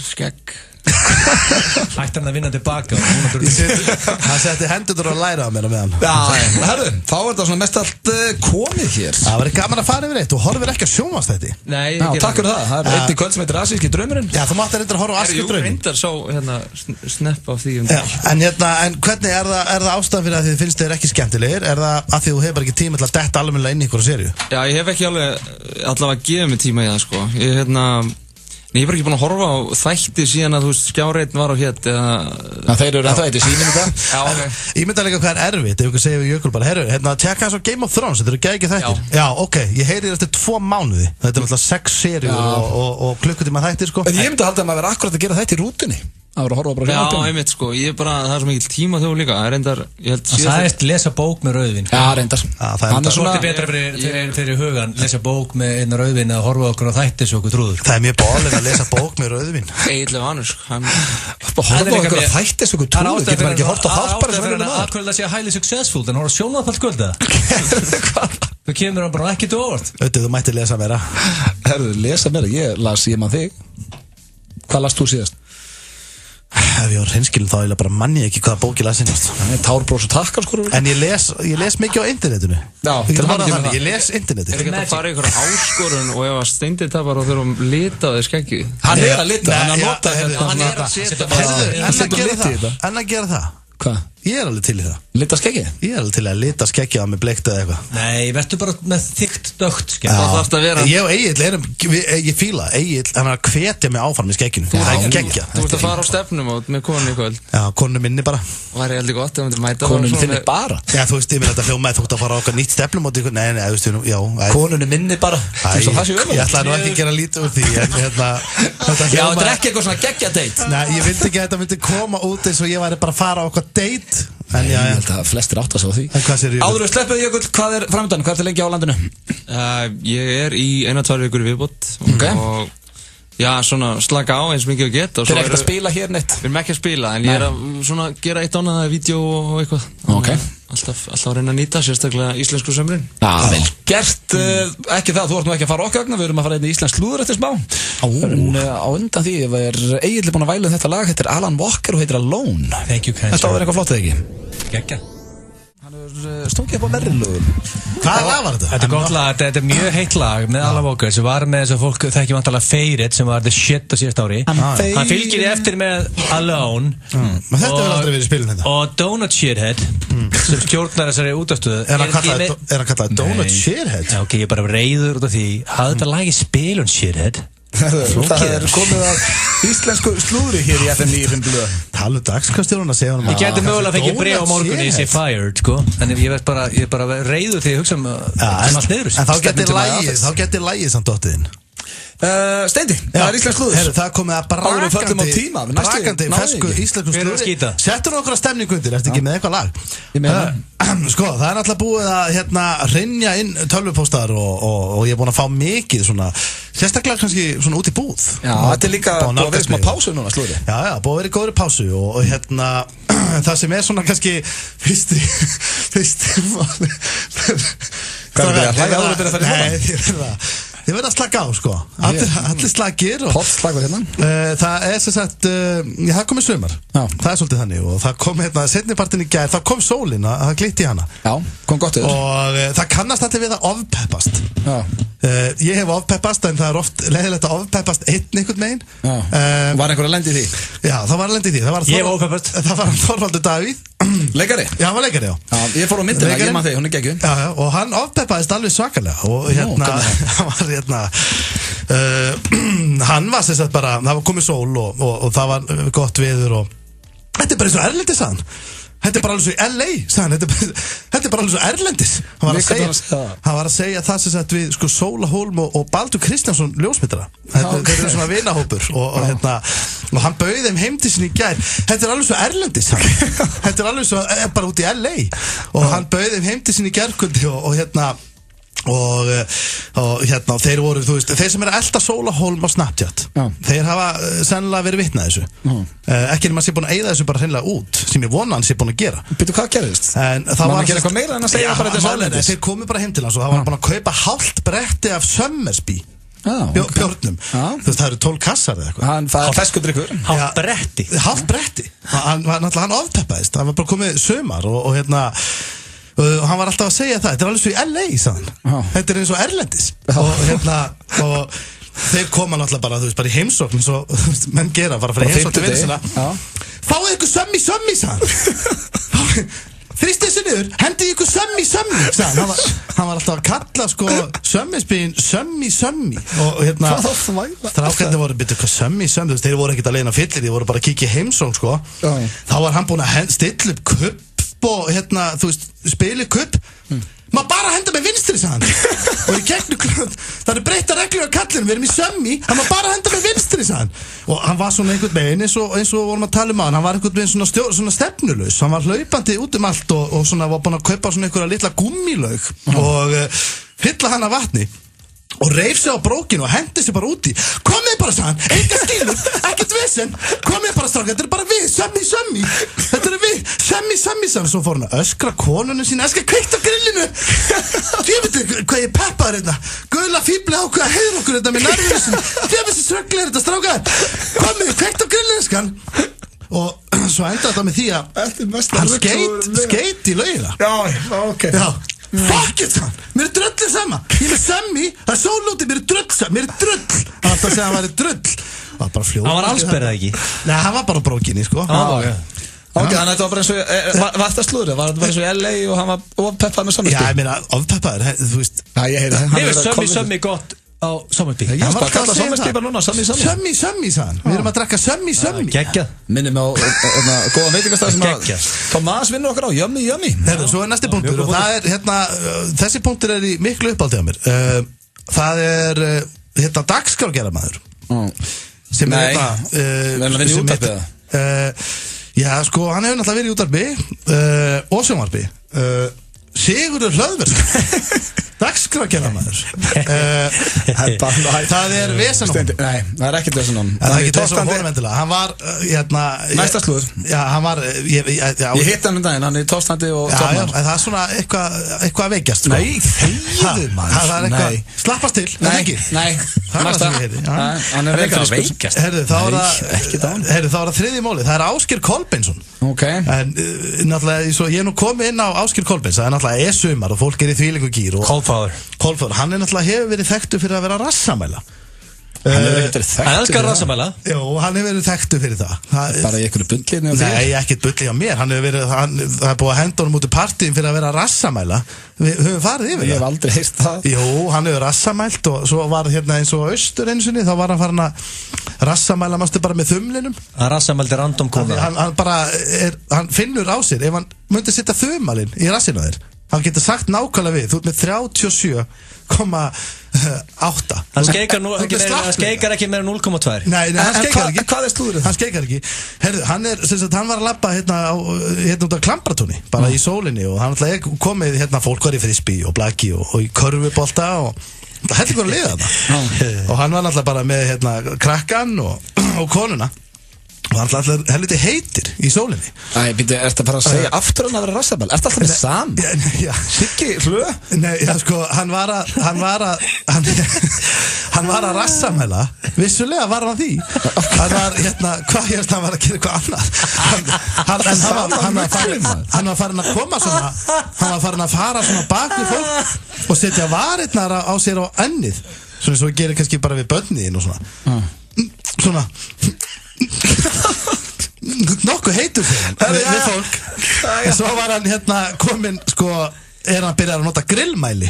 E: Skegg.
C: Hætti hann að vinna tilbaka.
B: Hann setti hendurnar á læra á mér og með hann.
A: Já, herru, þá er þetta svona mest allt komið hér.
B: Það var gaman að fara yfir eitt. Þú horfir ekki að sjónvarpsþætti.
E: Nei,
A: já, takk fyrir það. Það er einn í kvöld sem heitir Asíski draumurinn. Já,
B: þú mátti reyndar að horfa á Asíski draumurinn.
E: Reyndar sá snepp af því
B: En hvernig er það ástæðan fyrir að þið finnst þeir ekki skemmtilegir? Er það að því þú hefur ekki tíma til að detta alveg inn í einhverju seríu?
E: Já, ég hef ekki allavega gefið mig tíma í það, sko. Ég er bara ekki búin að horfa á þætti síðan að, þú veist, Skjáreit var á hétt eða...
A: Þeir eru ennþá eitthvað síminn í það?
E: Já, ok.
B: Ég myndi að líka hvað er erfitt, ef ykkur segir við Jökul bara, herru, tjekka þess á Game of Thrones, þetta eru geggjuð þættir. Já, ok, ég heyri þér eftir 2 mánuði. Þetta er náttúrulega 6 seríur og klukkutíma þættir, sko.
A: En ég myndi að halda að maður vera akkurat að gera þætti í rútunni. Það var að horfa bara
E: Já, einmitt, sko, það er svo mikil tíma þó líka. Það er reyndar, ég held
C: Það sagðist lesa bók með rauðvin.
A: Já, reyndar.
C: Það er svona betra fyrir hugan, lesa bók með einn rauðvin að horfa okkur á þætti svo okkur trúður.
B: Það er mjög bólinn að lesa bók með rauðvin.
E: Eiginlega vanur, sko.
A: Horfa okkur á þætti svo okkur trúður. Getur maður ekki hort á þátt bara sem verður með
C: það? Það sé að highly successful, en horfa sjónvarpsskvölda. Þú kemur hann bara ekki til óvart.
B: Þú mætti lesa meira.
A: Herðu, lesa meira, ég man þig. Hvað last þú síðast?
B: Ef ég var hreinskilin þá ég bara manni ekki hvaða bók ég las innast.
A: Tárbrós og takkar, sko.
B: En ég les mikið á internetinu.
A: Já,
B: ég les internetinu.
E: Er ekki að fara í einhverja áskorun og ef að Steindi tapar og þurfum lita á þér skeggi?
A: Hann er að lita, hann er að nota
E: Hann er að setja
B: En að gera það.
A: Hvað?
B: Ég er alveg til í það.
A: Lita skeggi?
B: Ég er alveg til að lita skeggi á mig bleikt eða eitthvað.
C: Nei, verður bara með þykkt dögt skeggi.
E: Það þarf að vera.
B: Ég og Egill ég fíla Egill, hann er að hvetja mig áfram í skegginu. Það er geggja.
E: Þú ert að fara á stefnum með konu í kvöld.
B: Já, konu minni bara.
E: Það er heldur gott ef þú myndir mæta.
A: Konunni þinni bara?
B: Já, þú veist, ég vil þetta hljóma þú ert að fara á okkar nýtt stefnum. Nei, þú veist, já.
A: Konunni minni bara.
B: Ég ætlaði nú ekki að gera lítið úr því.
A: Já, þetta er ekki eitthvað svona geggjadate.
B: Nei, ég vildi ekki að þetta myndi koma út eins og ég væri bara að fara á okkar date.
A: En ég held að flestir átt að sjá því. Áður við sleppuð Jökull, hvað er framöndan? Hvað ertu lengi á landinu?
E: Ég er í 1-2 vikur í viðbót og já, svona slaka á eins mikið að geta.
A: Þeir eru ekkert að spila hér neitt?
E: Við erum ekki að spila, en ég er að svona gera eitt annað vídeo og eitthvað.
A: Ok.
E: alltaf að reyna að nýta, sérstaklega íslensku sömrin.
A: Vel gert, ekki það, þú ert nú ekki að fara okkar, við erum að fara inn í íslensk slúður eftir smá. Á undan því Egill búin að væla þetta lag, þetta Alan Walker og heitir Alone.
C: Thank you, kind sir.
A: Þetta var eitthvað flott eða ekki?
C: Gekkja.
A: Stungið upp á verðlögum.
B: Hvaða lag var þetta?
C: Þetta er gott lag, þetta er mjög heitt lag með Alan Walker sem var með þess að fólk þekkja vantarlega Fade It sem var the shit á síðast ári. Hann fylgir eftir með Alone
B: Þetta hefur aldrei verið spilin þetta.
C: Og Donut Shithead sem stjórnar þessari útastöðu.
B: Er hann kallað Donut Shithead?
C: Já, ok, ég er bara reiður út af því. Hafði þetta lag í spilun Shithead?
A: Það komið að íslensku slúðri hér í FM 95 blöð.
B: Tala dagskastjórun að segja hann.
C: Ég geti mögulega að fengið bréf á morgunni ég sé fired, sko. En ég er bara reiður því að hugsa allt niður.
B: En þá getur lægið samt dottiðinn.
A: Steindi, það er íslensk slúður.
B: Það er komið að brakandi fesku íslensku slúðri. Settur okkur að stemningu undir, ertu ekki með eitthvað lag? Sko, það er náttúrulega búið að hrynja inn tölvupóstar og ég er búin að fá mikið svona, sérstaklega kannski svona út í búð.
A: Já, þetta er líka búið að vera smá pásu núna slúðri.
B: Já, búið að vera í góðri pásu og það sem er svona kannski fyrst
A: Hvað er það að hlæga áður að byrja að fara í svona?
B: Þið verða að slaka á, sko. Allir slagir.
A: Pottslagur hérna.
B: Það er sem sagt, það komið sumar. Það er svolítið þannig og það kom setnipartin í gær, það kom sólin, það glitti í hana.
A: Já, kom gott yfir.
B: Og það kannast allir við að ofpeppast. Ég hef ofpeppast en það er oft leiðilegt að ofpeppast einhvern megin.
A: Var einhver að lendi í því?
B: Já, það var að lendi í því.
C: Ég hef ofpeppast.
B: Það var Þorvaldur Davíð.
A: Leikari?
B: Já, hann var leikari, já.
A: Ég fór á myndina, ég maður þig, hún er geggjum.
B: Já, og hann ofpeppaðist alveg svakalega og hann var sem sagt bara, það var komið sól og það var gott veður og þetta er bara eins og erlendis, sagði hann. Þetta er bara alveg svo í LA, sagði hann. Þetta er bara alveg svo erlendis. Hann var að segja það sem sagt við sko Sóla Hólm og Baldur Kristjánsson ljósmyndara. Þeir eru svona vinahópur og hann bauði þeim heim til sinni í gær. Þetta er alveg svo erlendis, þetta er alveg svo bara út í LA og hann bauði þeim heim til sinni í gærkvöldi og þeir voru, þú veist, þeir sem eru að elta Sóla Hólm á Snapchat, þeir hafa sennilega verið vitna þessu. Ekki en maður sé búin að eyða þessu bara hreinlega út, sem ég vona hann sé búin að gera.
A: Býtu, hvað gerðist?
B: Má
A: hann gera eitthvað meira en að segja bara þetta sálendis?
B: Þeir komu bara heim til hans og það var búin að kaupa hálft bretti af Summersby bjórnum. Þú veist, það eru 12 kassar eða eitthvað.
A: Það er feskudrykkur.
B: Hálft bretti. Hann ofpeppaðist, það var bara komið sumar og og hann var alltaf að segja það, þetta er alveg svo í LA, sagði hann. Þetta er eins og erlendis og þeir koma náttúrulega bara, þú veist, bara í heimsókn svo menn gera, bara fyrir heimsókn til vinsina. Fáðu ykkur sömmi, sagði hann. Þrýstu þessu niður, hendið ykkur sömmi, sagði hann. Hann var alltaf að kalla sko sömmisbygin sömmi og strákarnir voru byrju hvað sömmi, þú veist, þeir voru ekkert að leina fyllir, þeir voru bara að kíkja í heimsókn sko. Þá var hann búin að stilla upp kupp og þú veist, spili kupp maður bara henda með vinstri, sagði hann og í gegnum það er breytta reglur á kallinu, við erum í sömmi hann var bara henda með vinstri, sagði hann og hann var svona einhvern veginn eins og vorum að tala um hann var einhvern veginn svona stefnulaus hann var hlaupandi út allt og svona var búin að kaupa svona einhverja litla gúmmílaug og fylla hann af vatni og reif sig á brókinu og hendi sig bara úti komið bara, sagði hann, enga skilur ekkert vesen, komið bara strákar þetta er bara við, sömmi þetta er við, sömmi, sagði hann svo fór hann að öskra konunum sína, kveikt á grillinu ég veit hvað ég peppaður hérna gula fíbli ákveða heiður okkur þetta með nærvísinu ég veist strögglega þetta strákar komið, kveikt á grillinu, skan og svo endaði þetta með því að hann skeit í laugina já fuck it, hann, mér er drullið sama ég er með sömmi, það er sólúti, mér er drull hann var að segja að hann væri drull
C: hann var allsberðið ekki?
B: Nei, hann var bara brókinni, sko
A: Ok, þannig að þetta var bara eins og var þetta slúður, var þetta bara eins og í LA og hann var ofpeppað með sömmi
B: Já, ég meina, ofpeppaður, þú veist
A: ég heyri það
C: Mér er sömmi gott á Summersby
A: Ég er bara að kalla Summersby bara núna, sömmi
B: Sömmi, sagðan, við erum að drekka sömmi
C: Geggjað
A: Minnum á góða veitingastað sem að Tomás vinnur okkar á, yummy
B: Svo er næsti punktur og það er, þessi punktur er í miklu uppáldið á mér Það er, dagskrárgerðarmaður sem er
A: vinna í útvarpið
B: Já, sko, hann hefur náttúrulega verið í útvarpi og sjónvarpi Sigurður Hlöðversson dagskrárgerðar maður. Það er vesen á honum.
A: Nei, það er ekkert vesen á honum.
B: Það er ekki vesen á honum endilega. Hann var,
A: næsta slúður.
B: Já, hann var,
A: ég hitt hann daginn, hann er í tófstandi og
B: já, en það er svona eitthvað að veikjast, sko.
A: Nei, þegiðu maður.
B: Það er eitthvað, slappast til, það er ekki.
A: Nei,
B: næsta.
A: Hann er veikjast.
B: Herðu, þá er það þriðji málið. Það er Ásgeir Kolbeinsson.
A: Ok.
B: En náttúrulega, ég er nú komið inn á Ásgeir Kolbeins. Það er náttúrulega sumar og fólk er í þvílíku gír. Kolfáður. Hann er náttúrulega hefur verið þekktur fyrir að vera rassamæla.
A: Hann hefur verið þekktur.
C: Hann elskar rassamæla.
B: Jú, hann hefur verið þekktur fyrir það.
A: Bara í einhverju bullinu?
B: Nei, ekkert bulli á mér. Það er búið að henda honum út í partíum fyrir að vera rassamæla. Við höfum farið yfir það.
A: Ég hef aldrei heyrt það.
B: Jú, hann hefur rassamælt og svo var eins og austur einu sinni, þá var hann farin að rassamæla mástu bara með þumlinum.
C: Hann rassamældi random kona.
B: Hann finnur á sér, ef hann myndi setja þumalinn í rassinu á þér, hann getur sagt nákvæmlega við, þú ert með 37,8.
C: Hann skeikar ekki meira 0,2.
B: Nei, hann skeikar ekki.
A: Hvað er slúðrið?
B: Hann skeikar ekki. Herðu, hann var að labba hérna út af Klambratúni, bara í sólinni, og hann alltaf komið fólk var í frisbee og blaki og í körfubolta og það hætti ykkur að liða þetta. Og hann var alltaf bara með krakkan og konuna. Og hann alltaf helviti heitir í sólinni.
A: Æ, býttu, ertu að fara að segja aftur hann að vera rassabæl? Ertu alltaf með sam?
B: Já.
A: Siggi, hlö?
B: Nei, já, sko, hann var að rassamæla. Vissulega var hann því. Hann var, hvað ég veist, hann var að gera eitthvað annað. Hann var farin að koma svona, hann var farin að fara svona bak við fólk og setja varirnar á sér á ennið. Svona svo gerir kannski bara við börniðin og svona. Svona nokkuð heitur við fólk. En svo var hann kominn, sko, hann byrjar að nota grillmæli.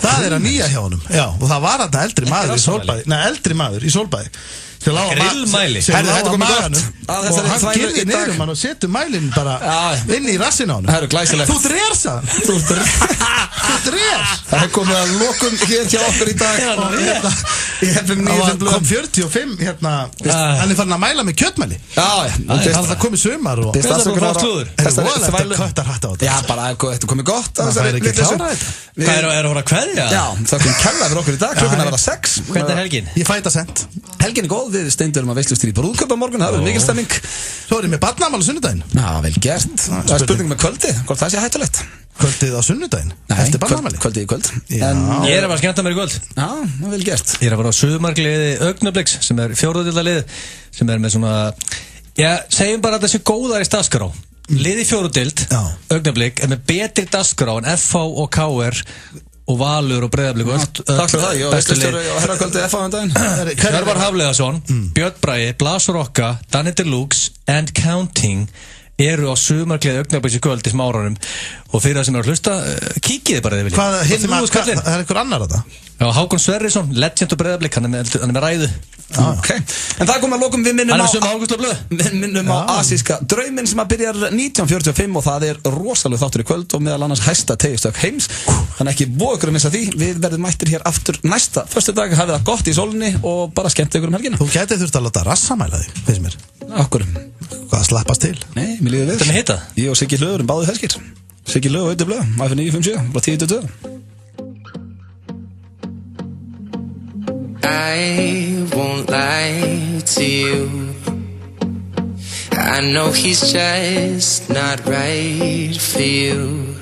B: Það er að nýja hjá honum. Já, og það var hann eldri maður í Sólbæði.
C: Grillmæli?
B: Þetta komið gott. Og hann girði niður hann og setur mælinn bara inn í rassin á hann. Þú drers hann. Þú drers.
A: Það er komið að lokum hér hjá okkur í dag.
B: Það kom 45 hann er farin að mæla með kjötmæli. Það komið sumar og
A: þetta er köttarhatt á þetta. Já, bara þetta komið gott.
B: Það er ekki klára þetta.
C: Hvað er að voru að kveðja?
A: Já, það kom kella fyrir okkur í dag. Klukkan að vera 6.
C: Hvernig er helgin?
B: Ég fæ þetta sent.
A: Helgin er góð, við Steindur að veistlustýra í brúðkaup á morgun. Það verður mikil stemming.
B: Svo er ég með barnaafmæli á sunnudaginn.
A: Já, vel gert. Það er spurning með kvöldið, hvort það sé hættulegt.
B: Kvöldið á sunnudaginn? Eftir barnaafmæli?
A: Kvöldið í kvöld.
C: Ég er að fara að skemmta mér í kvöld.
A: Já, það er vel gert.
C: Ég er að fara á sumargleði Augnabliks, sem er 4. deildalið, sem er með svona, segjum bara að það sé góðar í dagskrá. Lið í 4. deild, Augnablik, er með betri dagskrá en FH og KR og Valur og Breiðablik.
A: Takk fyrir það, ég var veistlustjóri á herrakvöldið FH um daginn.
C: Hjörvar Hafliðason, Björn Bragi, Blasur Okka, Danny Deluxe and Counting eru á sumargleði Augnabliks í kvöld í smáranum, og fyrir það sem eru að hlusta, kíkið bara þið viljið.
B: Það er einhver annar að það?
C: Já, Hákon Sverrisson, legend og Breiðablik, hann er með ræðu.
A: Ok, en það kom að lokum, við minnum á asíska drauminn sem að byrjar 1945 og það er rosalega þáttur í kvöld og meðal annars hæsta teygjustök heims, þannig ekki voru ykkur að missa því. Við verðum mættir hér aftur næsta föstudag, hafið það gott í sólinni og bara skemmt ykkur helgina.
B: Þú gæti þurft að láta rassamæla þig, finnst mér.
A: Okkur?
B: Hvað slappast til?
A: Nei, mér líður við.
C: Hvernig heita?
A: Ég og Siggi Hlöður báðið helgir. Siggi Hlöður og Öddi Blöð, FM 957, bara 10-2.
I: I won't lie to you. I know he's just not right for you.